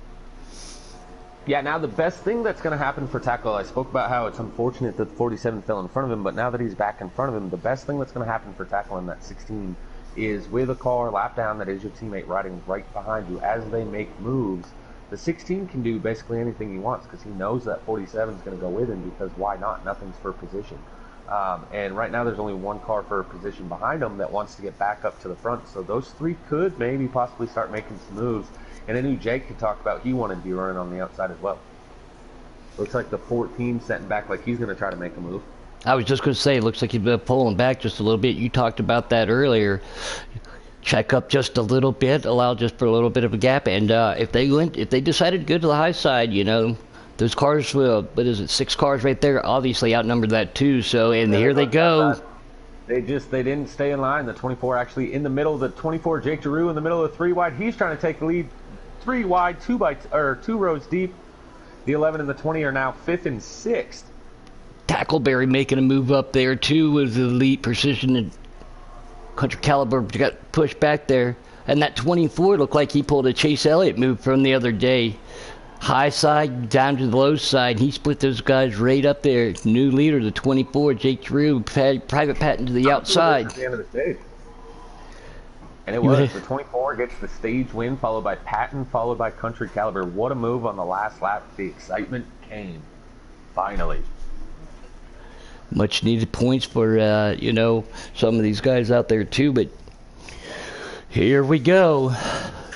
Yeah, now the best thing that's going to happen for Tackle, I spoke about how it's unfortunate that the 47 fell in front of him, but now that he's back in front of him, the best thing that's going to happen for Tackle in that 16 is with a car lap down that is your teammate riding right behind you as they make moves. The 16 can do basically anything he wants because he knows that 47 is going to go with him because why not? Nothing's for position. And right now there's only one car for position behind him that wants to get back up to the front, so those 3 could maybe possibly start making some moves. And I knew Jake could talk about he wanted to be running on the outside as well. Looks like the 14 setting back like he's going to try to make a move. I was just going to say, it looks like you've been pulling back just a little bit. You talked about that earlier. Check up just a little bit, allow just for a little bit of a gap. And if they decided to go to the high side, you know, those cars, what is it, 6 cars right there, obviously outnumbered that too. So, and here they go. They didn't stay in line. The 24 actually in the middle. The 24, Jake Giroux in the middle of the 3 wide. He's trying to take the lead. 3 wide, 2 rows deep. The 11 and the 20 are now 5th and 6th. Tackleberry making a move up there too with the Elite Precision and Country Caliber got pushed back there. And that 24 looked like he pulled a Chase Elliott move from the other day. High side down to the low side. He split those guys right up there. New leader, the 24, Jake Giroux, private patent to the outside. At the end of the stage. And it was. The 24 gets the stage win, followed by Patton, followed by Country Caliber. What a move on the last lap. The excitement came. Finally. Much needed points for, you know, some of these guys out there too. But here we go.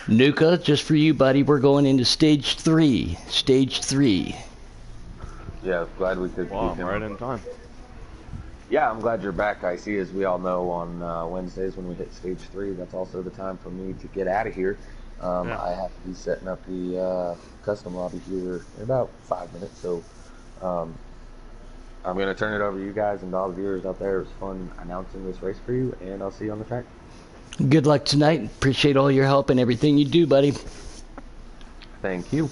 Nuka, just for you, buddy, we're going into stage 3. Stage 3. Yeah, glad we could keep him right in time. Yeah, I'm glad you're back. I see, as we all know, on Wednesdays when we hit stage 3, that's also the time for me to get out of here. I have to be setting up the custom lobby here in about 5 minutes, so I'm going to turn it over to you guys and all the viewers out there. It was fun announcing this race for you, and I'll see you on the track. Good luck tonight. Appreciate all your help and everything you do, buddy. Thank you.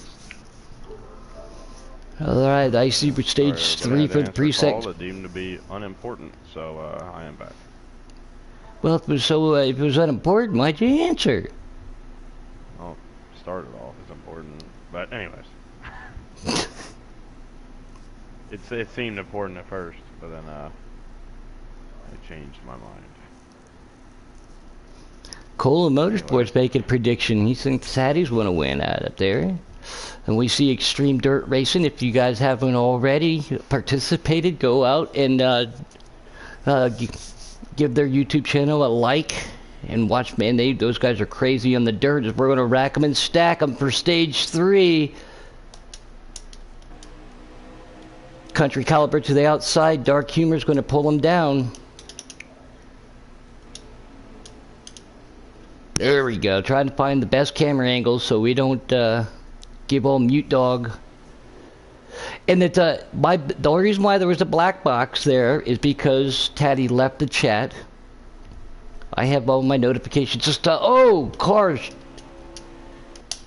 All right, I see stage 3 for the preset. That deemed to be unimportant, so I am back. Well, if it was unimportant, why'd you answer? Well, started off as important, but anyways. It seemed important at first, but then I changed my mind. Cola Motorsports making a prediction. He thinks Sadie's going to win out up there. And we see Extreme Dirt Racing. If you guys haven't already participated, go out and give their YouTube channel a like and watch. Man, those guys are crazy on the dirt. We're going to rack them and stack them for stage 3. Country Caliber to the outside. Dark Humor's going to pull them down. There we go. Trying to find the best camera angles so we don't give old Mute Dog. And it's the only reason why there was a black box there is because Taddy left the chat. I have all my notifications. Just oh, cars.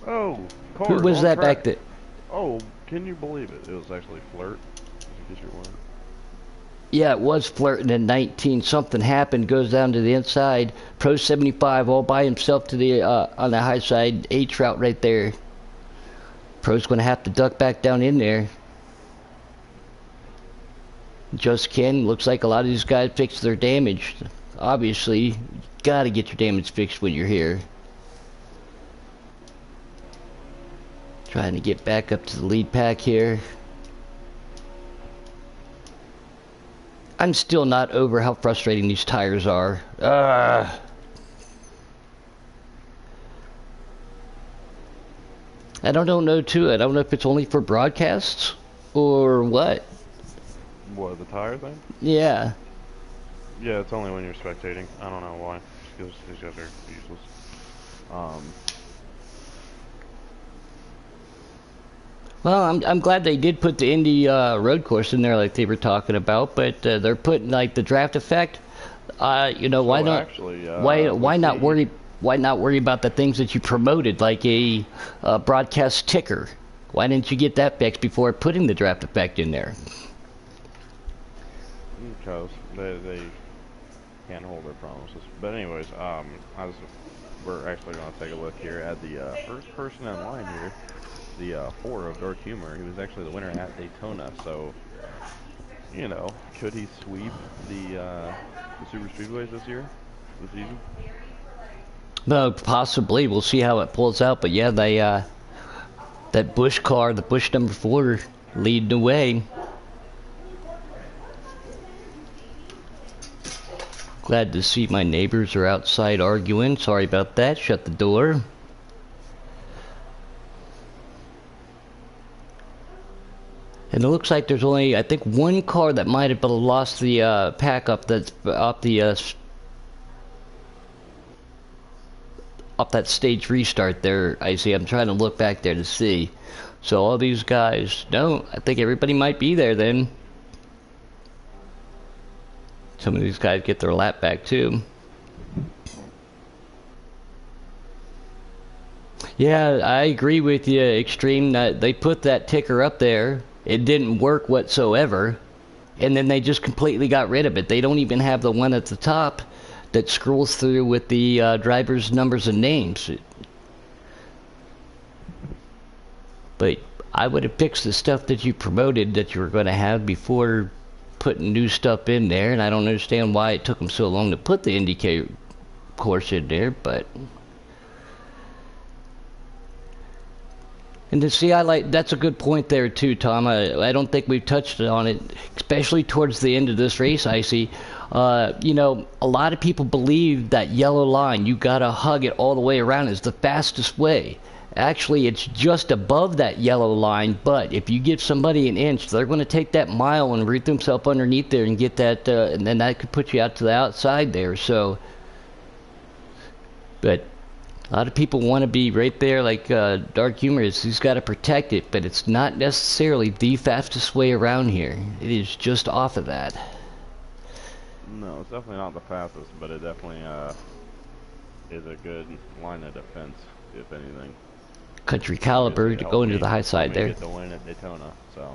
Oh, cars. Who was that back there? Oh, can you believe it? It was actually Flirt. Yeah, it was Flirting at 19. Something happened. Goes down to the inside. Pro 75 all by himself to the on the high side. H route right there. Pro's going to have to duck back down in there. Just Ken. Looks like a lot of these guys fixed their damage. Obviously, you got to get your damage fixed when you're here. Trying to get back up to the lead pack here. I'm still not over how frustrating these tires are. I don't know too. I don't know if it's only for broadcasts or what. What, the tire thing? Yeah. Yeah, it's only when you're spectating. I don't know why. Just 'cause these guys are useless. Well, I'm glad they did put the Indy road course in there like they were talking about, but they're putting like the draft effect. You know, why not? Actually, why not worry? Why not worry about the things that you promoted, like a broadcast ticker? Why didn't you get that fixed before putting the draft effect in there? Because they can't hold their promises. But anyways, we're actually going to take a look here at the first person in line here. The 4 of Dark Humor. He was actually the winner at Daytona, so you know, could he sweep the Super Speedways this season? No, possibly. We'll see how it pulls out. But yeah, they that Bush car, the Bush number 4, leading the way. Glad to see my neighbors are outside arguing. Sorry about that. Shut the door. And it looks like there's only, I think, one car that might have lost the pack up that's up the up that stage restart there. I see. I'm trying to look back there to see. So all these guys, no, I think everybody might be there then. Some of these guys get their lap back too. Yeah, I agree with you, Extreme. They put that ticker up there. It didn't work whatsoever, and then they just completely got rid of it. They don't even have the one at the top that scrolls through with the driver's numbers and names. But I would have fixed the stuff that you promoted that you were going to have before putting new stuff in there, and I don't understand why it took them so long to put the IndyCar course in there, but... And to see, that's a good point there too, Tom. I don't think we've touched on it, especially towards the end of this race. I see, you know, a lot of people believe that yellow line, you gotta hug it all the way around, is the fastest way. Actually, it's just above that yellow line, but if you give somebody an inch, they're going to take that mile and root themselves underneath there and get that, and then that could put you out to the outside there. So, but a lot of people want to be right there like Dark Humor is. He's got to protect it, but it's not necessarily the fastest way around here. It is just off of that. No, it's definitely not the fastest, but it definitely is a good line of defense, if anything. Country Caliber to go into the high side there. Get the win at Daytona, so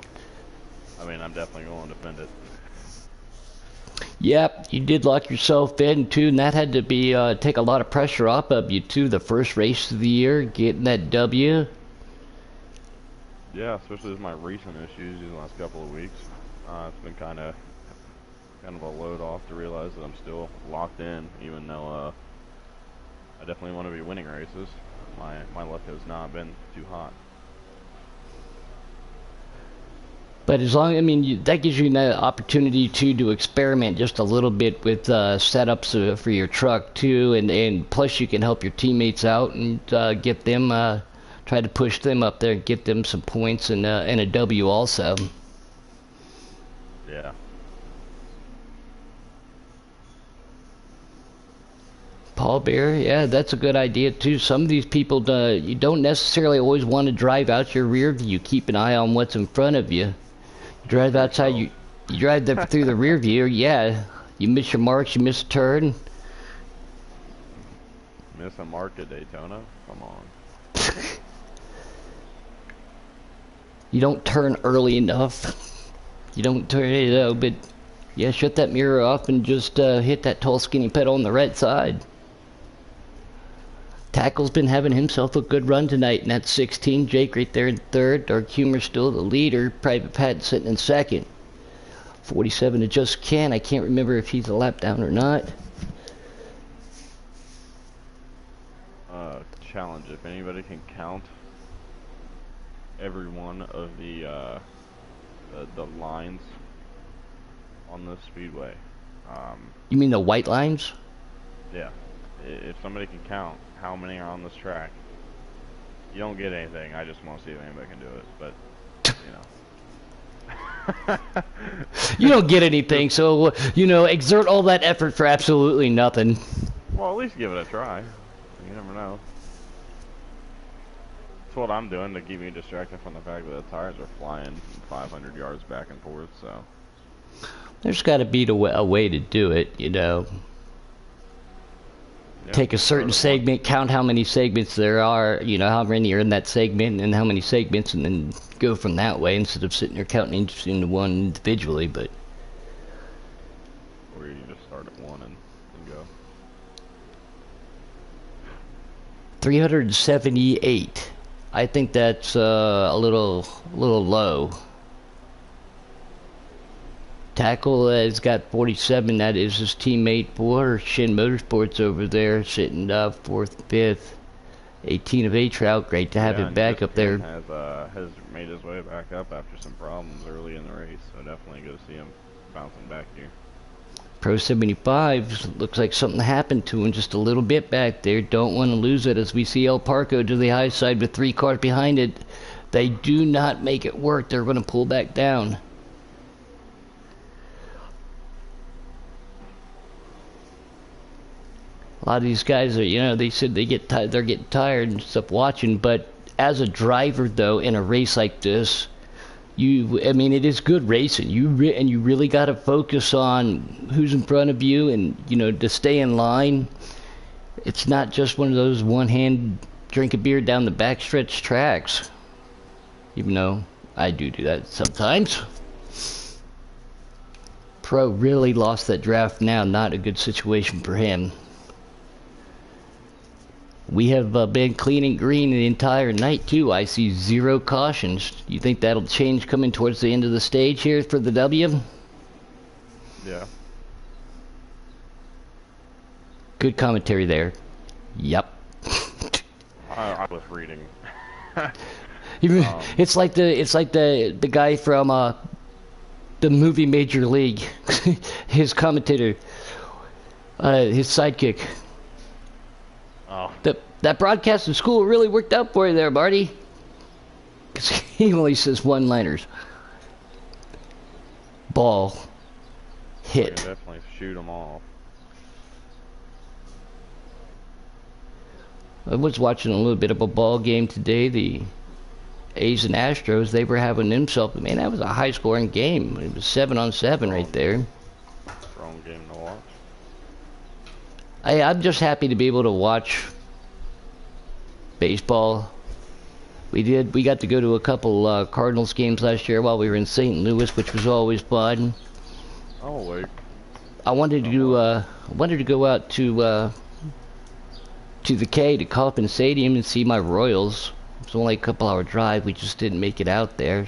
I mean, I'm definitely going to defend it. Yep, you did lock yourself in too, and that had to be take a lot of pressure off of you too. The first race of the year, getting that W. Yeah, especially with my recent issues in the last couple of weeks. It's been kind of a load off to realize that I'm still locked in, even though I definitely want to be winning races. My luck has not been too hot. But as long, I mean, that gives you an opportunity to experiment just a little bit with setups for your truck too, and plus you can help your teammates out and get them, try to push them up there, get them some points and a W also. Yeah. Paul Bear, yeah, that's a good idea too. Some of these people, you don't necessarily always want to drive out your rear view. You keep an eye on what's in front of you. You drive outside, you drive through the rear view, yeah. You miss your marks, you miss a turn. Miss a mark at Daytona? Come on. You don't turn early enough. You don't turn, but yeah, shut that mirror off and just hit that tall skinny pedal on the right side. Tackle's been having himself a good run tonight, and that's 16. Jake right there in third. Dark Humor still the leader. Private Pat sitting in second. 47 to Just Ken. I can't remember if he's a lap down or not. Challenge, if anybody can count every one of the lines on the speedway. You mean the white lines? Yeah. If somebody can count how many are on this track, you don't get anything. I just want to see if anybody can do it, but you don't get anything, so exert all that effort for absolutely nothing. Well, at least give it a try. You never know. That's what I'm doing to keep me distracted from the fact that the tires are flying 500 yards back and forth. So there's got to be a way to do it, Yeah, take a certain segment, count how many segments there are, how many are in that segment, and how many segments, and then go from that way instead of sitting there counting each into one individually. But or you just start at one and go. 378. I think that's a little low. Tackle has got 47. That is his teammate for Shin Motorsports over there, sitting fourth, fifth. 18 of A-Trout. Great to have him back up there. Has made his way back up after some problems early in the race, so definitely go see him bouncing back here. Pro 75 looks like something happened to him just a little bit back there. Don't want to lose it as we see El Parco to the high side with 3 cars behind it. They do not make it work. They're going to pull back down. A lot of these guys are, they said they're getting tired and stuff watching, but as a driver though, in a race like this, it is good racing. You really got to focus on who's in front of you and, to stay in line. It's not just one of those one-hand drink a beer down the backstretch tracks. Even though I do that sometimes. Pro really lost that draft now. Not a good situation for him. We have been clean and green the entire night too. I see 0 cautions. You think that'll change coming towards the end of the stage here for the W? Yeah. Good commentary there. Yep. I was reading. It's like the guy from the movie Major League. His commentator, his sidekick. Oh. That broadcast in school really worked out for you there, Marty. Because he only says one-liners. Ball. Hit. Definitely shoot them off. I was watching a little bit of a ball game today. The A's and Astros, they were having themselves. Man, that was a high-scoring game. It was 7-on-7 right there. Strong game to watch. I'm just happy to be able to watch baseball. We got to go to a couple Cardinals games last year while we were in St. Louis, which was always fun. Oh wait. I wanted to go out to the K to Kauffman Stadium and see my Royals. It's only a couple-hour drive. We just didn't make it out there.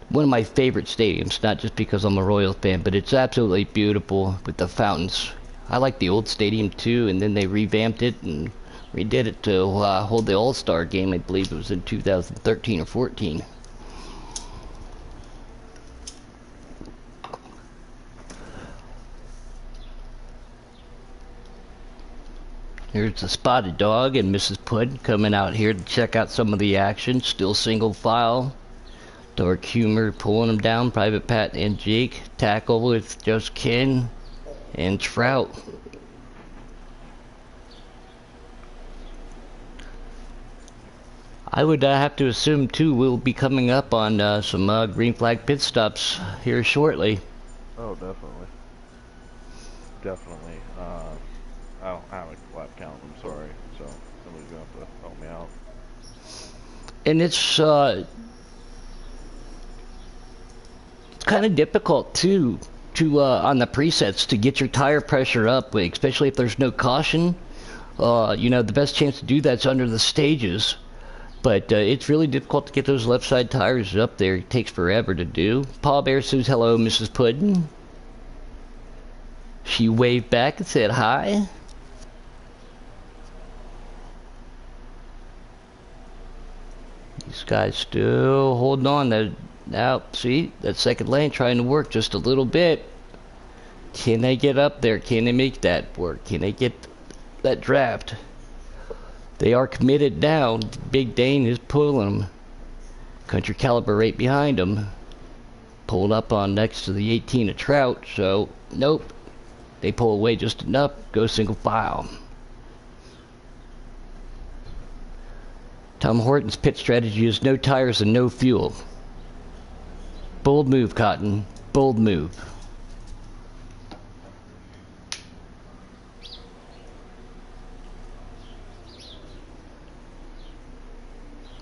One of my favorite stadiums, not just because I'm a Royals fan, but it's absolutely beautiful with the fountains. I like the old stadium too, and then they revamped it and redid it to hold the All-Star game. I believe it was in 2013 or 14. Here's the Spotted Dog and Mrs. Pudd coming out here to check out some of the action. Still single file. Dark Humor pulling them down. Private Pat and Jake. Tackle with just Ken and Trout. I would have to assume too we'll be coming up on some green flag pit stops here shortly. Oh, definitely. Definitely. I don't have a lap count, I'm sorry, so somebody's gonna have to help me out. And it's kind of difficult too to on the presets to get your tire pressure up, especially if there's no caution. You know, the best chance to do that's under the stages. But it's really difficult to get those left side tires up there. It takes forever to do. Paul Bear says, hello, Mrs. Puddin'. She waved back and said hi. These guys still holding on. Now, see, that second lane trying to work just a little bit. Can they get up there? Can they make that work? Can they get that draft? They are committed down. Big Dane is pulling them. Country Caliber right behind them. Pulled up on next to the 18 of Trout, so nope. They pull away just enough. Go single file. Tom Horton's pit strategy is no tires and no fuel. Bold move, Cotton. Bold move.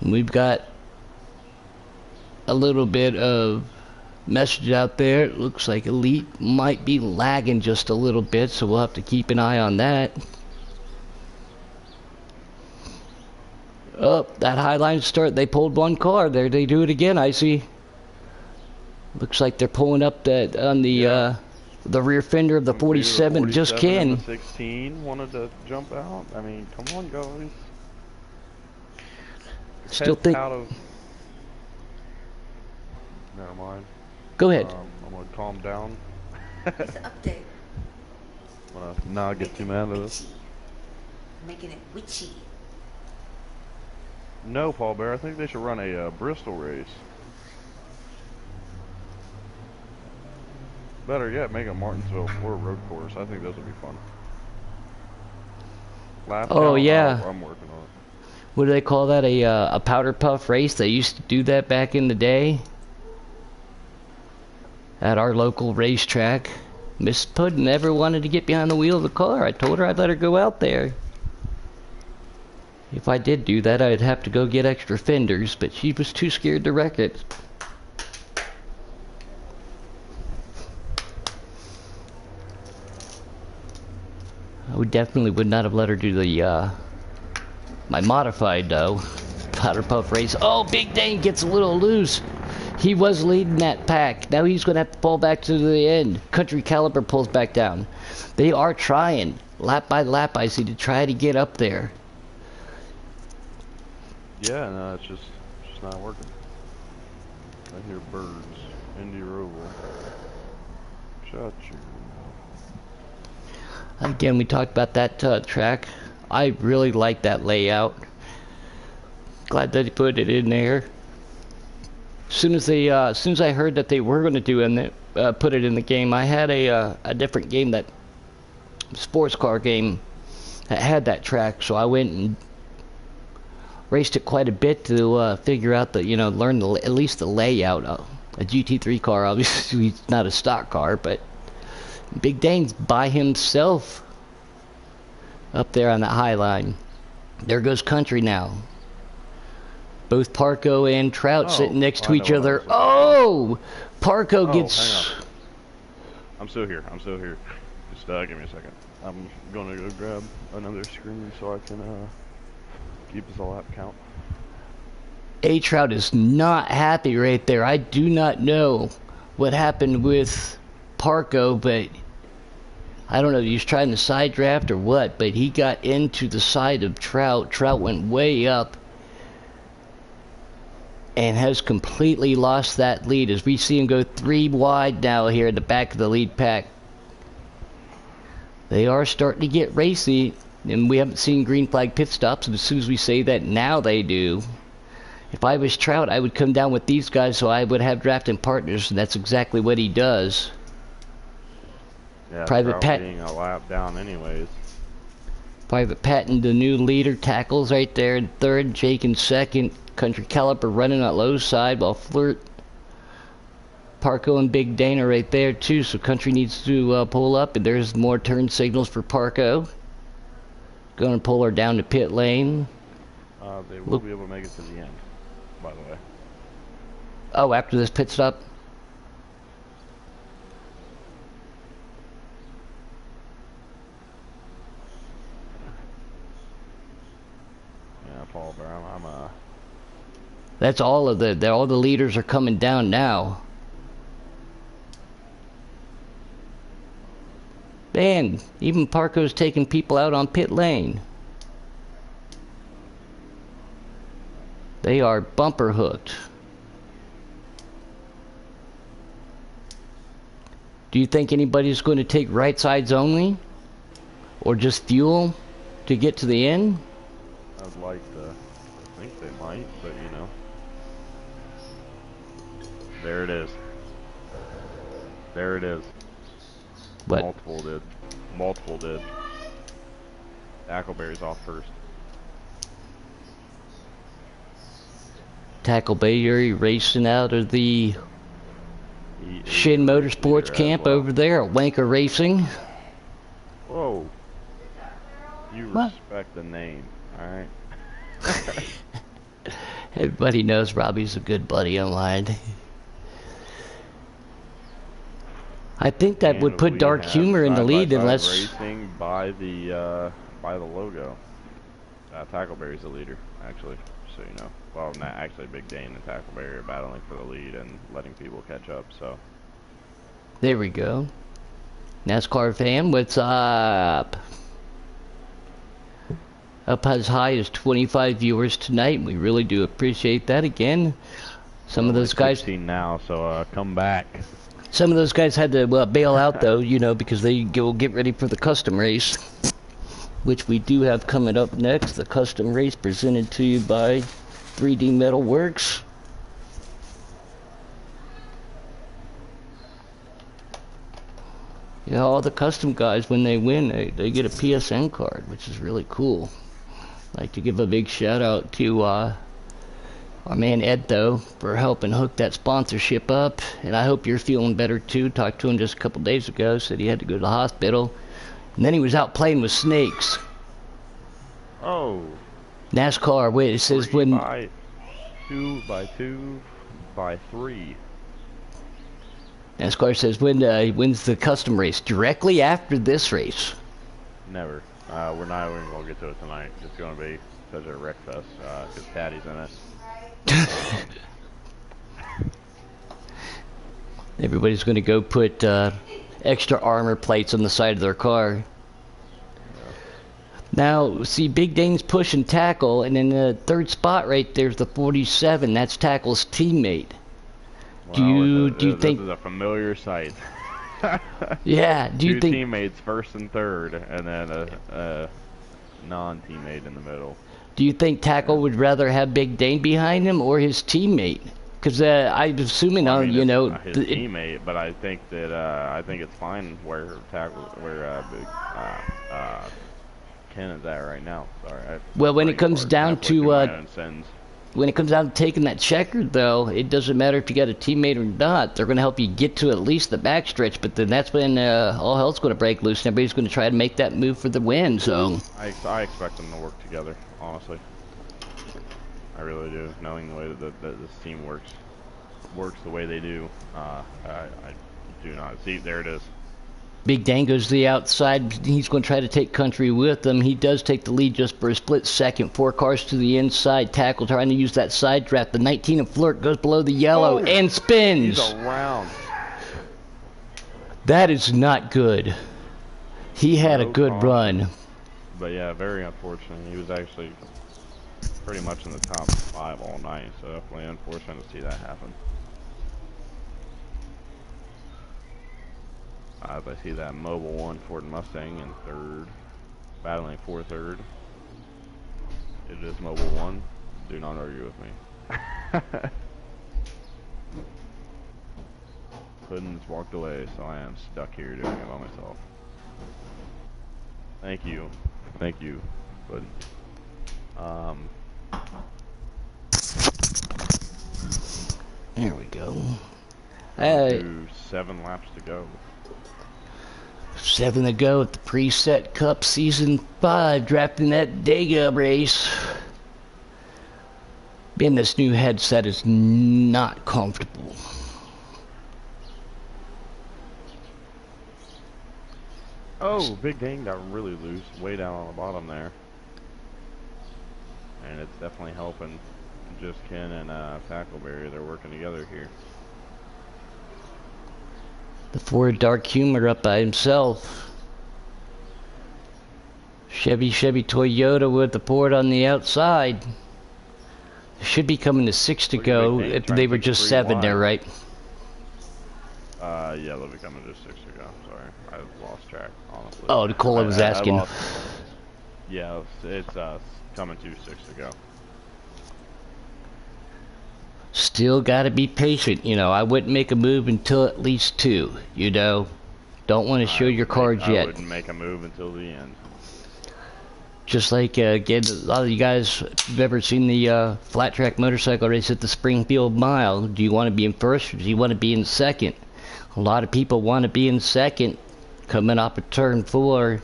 We've got a little bit of message out there. It looks like Elite might be lagging just a little bit, so we'll have to keep an eye on that. Oh, that high line start. They pulled one car. There they do it again, I see. Looks like they're pulling up that on the rear fender of the 47. Just Ken. The 16 wanted to jump out. I mean, come on, guys. Still think. Never mind. Go ahead. I'm gonna calm down. It's an update. I'm gonna not get too mad at this. Making it witchy. No, Paul Bear. I think they should run a Bristol race. Better yet, make a Martinsville Florida road course. I think those would be fun. Oh yeah. I'm working on it. What do they call that? A powder puff race? They used to do that back in the day at our local racetrack. Miss Puddin' never wanted to get behind the wheel of the car. I told her I'd let her go out there. If I did do that, I'd have to go get extra fenders, but she was too scared to wreck it. I definitely would not have let her do the my modified though powder puff race. Oh, Big Dane gets a little loose. He was leading that pack. Now he's gonna have to pull back to the end. Country Caliber pulls back down. They are trying lap by lap, I see, to try to get up there. Yeah, no, it's just not working. I hear birds. Indy Roval. Shut you. Again, we talked about that track. I really like that layout. Glad that they put it in there. As soon as I heard that they were going to do put it in the game, I had a different game, that sports car game that had that track, so I went and raced it quite a bit to figure out the, learn at least the layout. A GT3 car, obviously, it's not a stock car, but Big Dane's by himself up there on that high line. There goes Country now. Both Parco and Trout sitting next to each other. Oh! Parco gets... Hang on. I'm still here. Just give me a second. I'm going to go grab another screen so I can keep us a lap count. A-Trout is not happy right there. I do not know what happened with Parco, but I don't know if he was trying to side draft or what, but he got into the side of Trout. Trout went way up and has completely lost that lead as we see him go 3 wide now here in the back of the lead pack. They are starting to get racy. And we haven't seen green flag pit stops, and as soon as we say that, now they do. If I was Trout, I would come down with these guys so I would have drafting partners, and that's exactly what he does. Yeah, Private Trout Pat being a lap down anyways. Private Patton, the new leader, tackles right there in third, Jake in second, Country Caliper running on low side while Flirt, Parco, and Big Dana right there too, so Country needs to pull up, and there's more turn signals for Parco. Going to pull her down to pit lane. They will be able to make it to the end, by the way. Oh, after this pit stop? Yeah, Paul, but I'm That's all of all the leaders are coming down now. Man, even Parco's taking people out on pit lane. They are bumper hooked. Do you think anybody's going to take right sides only? Or just fuel to get to the end? I'd like to think they might, but you know. There it is. There it is. What? Multiple did. Multiple did. Tackleberry's off first. Tackleberry racing out of the Shin Motorsports camp over there at Wanker Racing. Whoa. You What? respect the name, alright? Everybody knows Robbie's a good buddy of mine. I think that would put Dark Humor in the lead unless... Racing by the logo. Tackleberry's the leader, actually, so you know. Well, not actually, Big Dane and Tackleberry are battling for the lead and letting people catch up, so. There we go. NASCAR fan, what's up? Up as high as 25 viewers tonight. We really do appreciate that again. Some of those guys... 16 now, so come back. Some of those guys had to bail out, though, you know, because they go get ready for the custom race, which we do have coming up next. The custom race presented to you by 3D Metal Works. Yeah, all the custom guys, when they win, they get a PSN card, which is really cool. I'd like to give a big shout out to our man Ed, though, for helping hook that sponsorship up. And I hope you're feeling better, too. Talked to him just a couple days ago. Said he had to go to the hospital. And then he was out playing with snakes. Oh. NASCAR, wait, it says when... By 2 by 2 by 3. NASCAR says when he wins the custom race. Directly after this race. Never. We're not even going to get to it tonight. It's going to be such a wreck fest because Patty's in it. Everybody's going to go put extra armor plates on the side of their car. Now, see, Big Dane's pushing Tackle, and in the third spot right there's the 47. That's Tackle's teammate. Well, do you think this is a familiar sight? Yeah. Do you Two think teammates first and third, and then a non-teammate in the middle? Do you think Tackle would rather have Big Dane behind him or his teammate? Because I'm assuming, well, I mean, you know, his teammate, but I think that I think it's fine where Ken is at right now. Sorry. Well, when it comes down to taking that checker, though, it doesn't matter if you got a teammate or not. They're going to help you get to at least the backstretch, but then that's when all hell's going to break loose, and everybody's going to try to make that move for the win. So I expect them to work together, honestly. I really do, knowing the way that this team works the way they do. I do not see. There it is. Big Dan goes to the outside. He's going to try to take Country with him. He does take the lead just for a split second. 4 cars to the inside. Tackle trying to use that side draft. The 19 of Flirt goes below the yellow and spins. He's around. That is not good. He had a good run. But yeah, very unfortunate. He was actually pretty much in the top 5 all night, so definitely unfortunate to see that happen. As I see that Mobile 1 Ford Mustang in third. battling for third. It is Mobile 1. Do not argue with me. Puddin's walked away, so I am stuck here doing it by myself. Thank you. Thank you, Puddin. There we go. 7 laps to go. 7 to go at the Preset Cup Season 5, drafting that Dega race. Man, this new headset is not comfortable. Oh, Big Dang got really loose, way down on the bottom there. And it's definitely helping. Just Ken and Tackleberry, they're working together here. The Ford Dark Humor up by himself. Chevy Toyota with the Ford on the outside. Should be coming to 6 to go if they were just 7 there, right? Yeah, they'll be coming to 6 to go. Sorry, I lost track, honestly. Oh, Nicola was asking. Yeah, it's coming to 6 to go. Still gotta be patient, you know. I wouldn't make a move until at least 2, you know. Don't want to show your cards yet. I wouldn't make a move until the end. Just like, again, a lot of you guys have ever seen the flat track motorcycle race at the Springfield Mile. Do you want to be in first or do you want to be in second? A lot of people want to be in second, coming up at turn 4.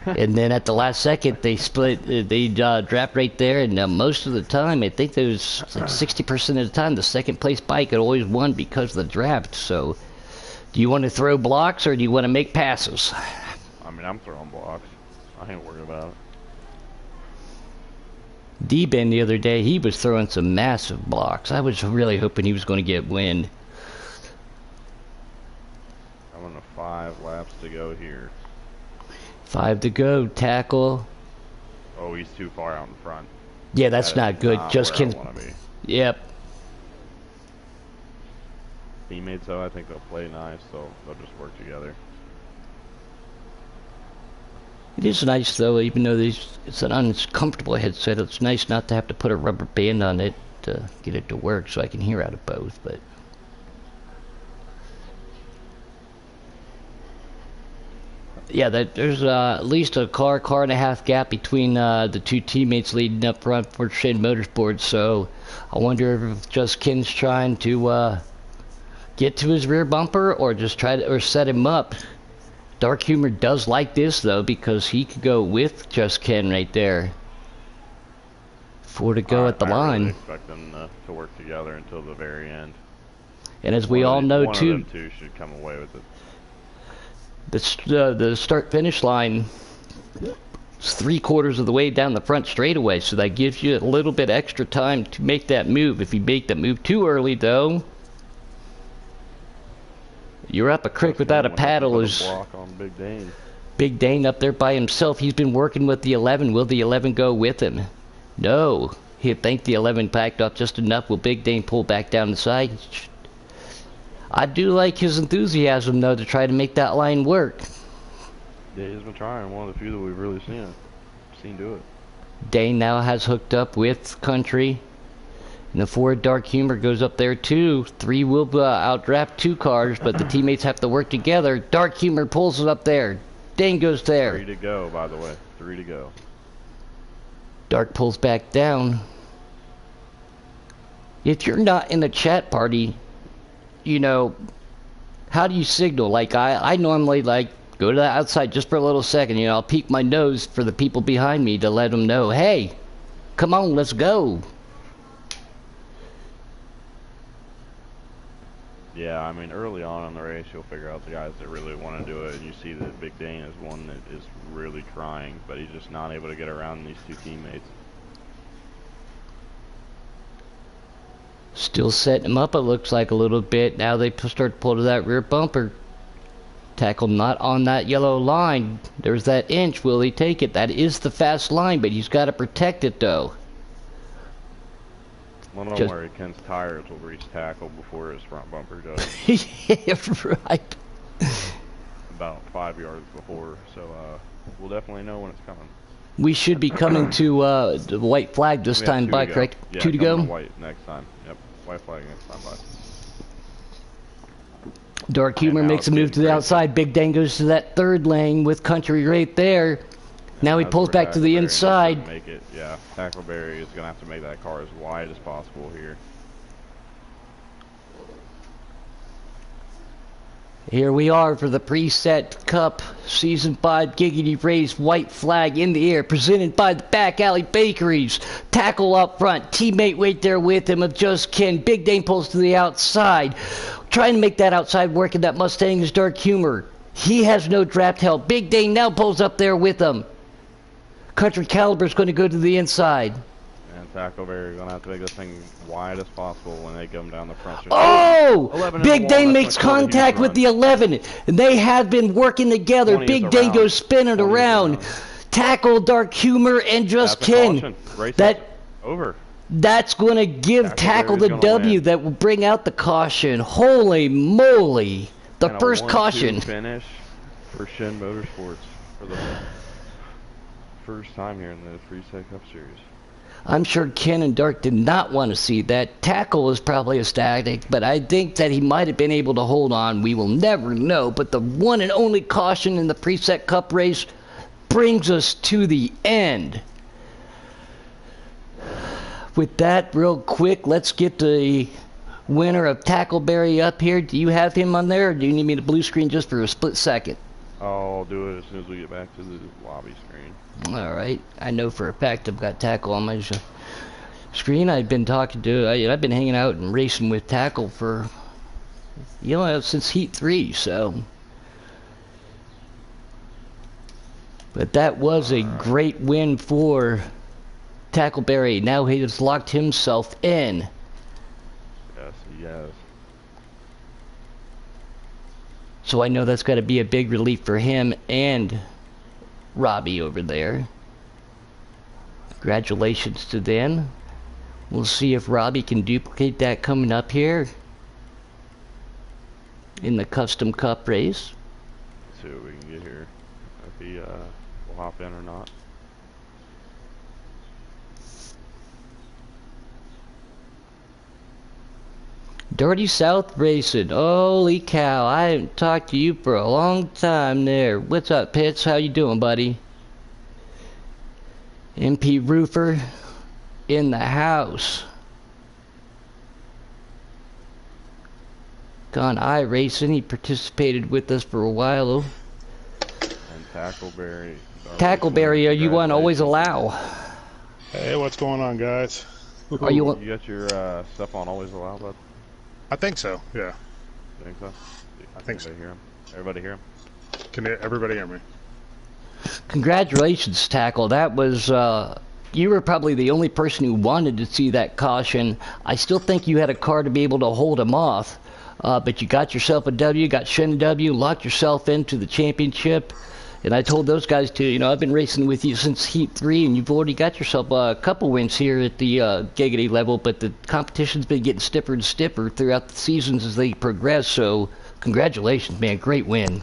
And then at the last second, they split, they draft right there. And most of the time, I think there's like 60% of the time, the second place bike had always won because of the draft. So, do you want to throw blocks or do you want to make passes? I mean, I'm throwing blocks. I ain't worried about it. D-Ben the other day, he was throwing some massive blocks. I was really hoping he was going to get wind. I'm on 5 laps to go here. 5 to go, tackle. Oh, he's too far out in front. Yeah, that's not good. Just can. can. Yep. Teammates, though, I think they'll play nice, so they'll just work together. It is nice, though, even though it's an uncomfortable headset. It's nice not to have to put a rubber band on it to get it to work, so I can hear out of both. But yeah, there's at least a car and a half gap between the 2 teammates leading up front for Shin Motorsports. So I wonder if just Ken's trying to get to his rear bumper or just try to set him up. Dark Humor does like this though because he could go with just Ken right there. 4 to go at the line. I really expect them to work together until the very end. And as we all know too, one of them 2 should come away with it. The start-finish line is 3/4 of the way down the front straightaway, so that gives you a little bit extra time to make that move. If you make that move too early, though, you're up a creek without a paddle. Is block on Big Dane. Big Dane up there by himself. He's been working with the 11. Will the 11 go with him? No. He'll think the 11 packed off just enough. Will Big Dane pull back down the side? I do like his enthusiasm, though, to try to make that line work. Yeah, he's been trying. One of the few that we've really seen do it. Dane now has hooked up with Country. And the Ford Dark Humor goes up there, too. 3 will outdraft 2 cars, but the teammates have to work together. Dark Humor pulls it up there. Dane goes there. 3 to go, by the way. 3 to go. Dark pulls back down. If you're not in the chat party, you know, how do you signal? Like, I normally, like, go to the outside just for a little second. You know, I'll peek my nose for the people behind me to let them know, hey, come on, let's go. Yeah, I mean, early on in the race, you'll figure out the guys that really want to do it. And you see that Big Dane is one that is really trying, but he's just not able to get around these 2 teammates. Still setting him up, it looks like, a little bit. Now they start to pull to that rear bumper. Tackle not on that yellow line. There's that inch. Will he take it? That is the fast line, but he's got to protect it, though. Well, don't worry, Ken's tires will reach tackle before his front bumper does. Yeah, right. About 5 yards before, so we'll definitely know when it's coming. We should be coming to the white flag this We have time two by, to go. correct? Yeah, 2 to coming go? white next time. Yep, white flag next time by. Dark Humor now makes a it's move to the getting outside. Big Dan goes to that third lane with Country right there. Now he That's pulls where back to the Tackleberry needs to inside. Make it, yeah. Tackleberry is gonna have to make that car as wide as possible here. Here we are for the Preset Cup Season 5 Giggity Race white flag in the air, presented by the Back Alley Bakeries. Tackle up front, teammate right there with him of Just Ken. Big Dane pulls to the outside, trying to make that outside work, and that Mustang is Dark Humor. He has no draft help. Big Dane now pulls up there with him. Country Caliber's going to go to the inside. And Tackleberry is gonna have to make this thing wide as possible when they come down the front stretch. Oh! 11 in Big the wall, Dane that's makes gonna kill the huge contact with run. the 11. And they have been working together. 20 is Big Dane around. goes spinning 20 is around. around. Tackle Dark Humor and Just That's a Ken. caution. Race That is over. That's going to give Tackle the gonna W. win. That will bring out the caution. Holy moly. The And a first 1-2 caution. finish for Shin Motorsports for the first time here in the Preset Cup Series. I'm sure Ken and Dark did not want to see that. Tackle was probably ecstatic, but I think that he might have been able to hold on. We will never know. But the one and only caution in the Preset Cup race brings us to the end. With that, real quick, let's get the winner of Tackleberry up here. Do you have him on there, or do you need me to blue screen just for a split second? I'll do it as soon as we get back to the lobby screen. All right. I know for a fact I've got Tackle on my screen. I've been talking to, I've been hanging out and racing with Tackle for, since Heat 3, so. But that was a great win for Tackleberry. Now he has locked himself in. Yes, he has. So I know that's got to be a big relief for him and Robbie over there. Congratulations to them. We'll see if Robbie can duplicate that coming up here in the Custom Cup race. Let's see what we can get here. If he will hop in or not. Dirty South Racing. Holy cow, I haven't talked to you for a long time there. What's up, Pitts? How you doing, buddy? MP Roofer in the house. Gone iRacing. He participated with us for a while. And Tackleberry. Tackleberry, are you on Always Allow? Hey, what's going on, guys? Are you on? You got your stuff on Always Allow, bud? I think so, yeah. Think so? I think so. Hear him? Everybody hear him? Can everybody hear me? Congratulations, Tackle. That was, you were probably the only person who wanted to see that caution. I still think you had a car to be able to hold him off, but you got yourself a W, got Shen a W, locked yourself into the championship. And I told those guys to, I've been racing with you since Heat 3, and you've already got yourself a couple wins here at the Giggity level, but the competition's been getting stiffer and stiffer throughout the seasons as they progress, so congratulations, man. Great win.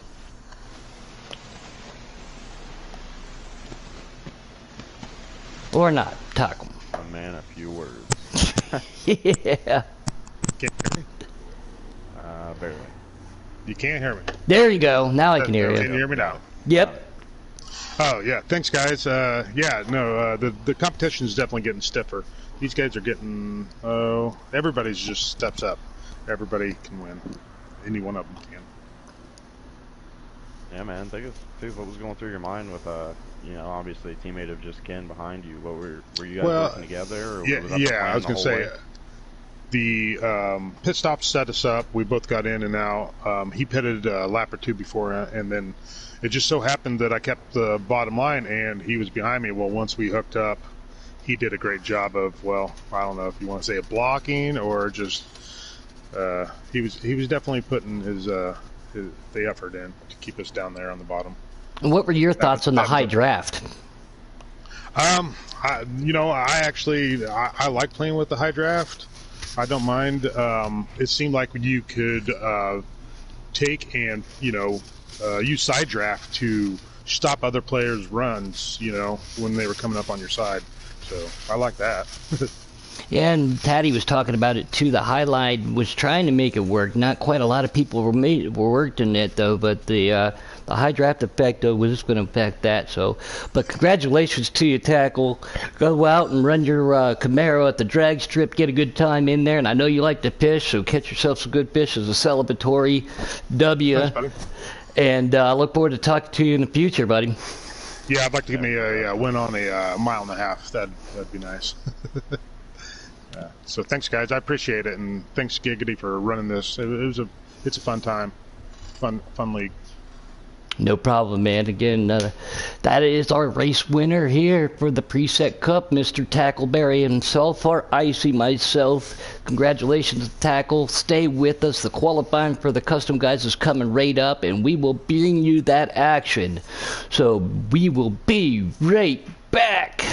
Or not, Tackle. A man, a few words. Yeah. Can't hear me? Barely. You can't hear me. There you go. Now I can hear Can you. you hear me now? Yep. Oh, yeah. Thanks, guys. The competition is definitely getting stiffer. These guys are getting, everybody's just steps up. Everybody can win. Any one of them can. Yeah, man. Think of what was going through your mind with, obviously a teammate of Just Ken behind you. What were you guys working together? Or Yeah, was that the plan I was the going to whole say, way? the pit stop set us up. We both got in and out. He pitted a lap or two before, and then it just so happened that I kept the bottom line, and he was behind me. Well, once we hooked up, he did a great job of, well, I don't know if you want to say it, blocking or just he was definitely putting the effort in to keep us down there on the bottom. And what were your thoughts on the high draft? I like playing with the high draft. I don't mind. It seemed like you could take and use side draft to stop other players' runs, you know, when they were coming up on your side. So I like that. Yeah, and Taddy was talking about it too. The highlight was trying to make it work. Not quite a lot of people were working it though, but the high draft effect though was going to affect that. So, but congratulations to you, Tackle. Go out and run your Camaro at the drag strip. Get a good time in there, and I know you like to fish, so catch yourself some good fish as a celebratory W. Thanks, buddy. And I look forward to talking to you in the future, buddy. Yeah, I'd like to give me a win on a mile and a half. That'd be nice. So thanks, guys. I appreciate it, and thanks, Giggity, for running this. It's a fun time, fun league. No problem, man. Again, that is our race winner here for the Preset Cup, Mr. Tackleberry himself, or Icy myself. Congratulations, Tackle. Stay with us. The qualifying for the custom guys is coming right up, and we will bring you that action. So we will be right back.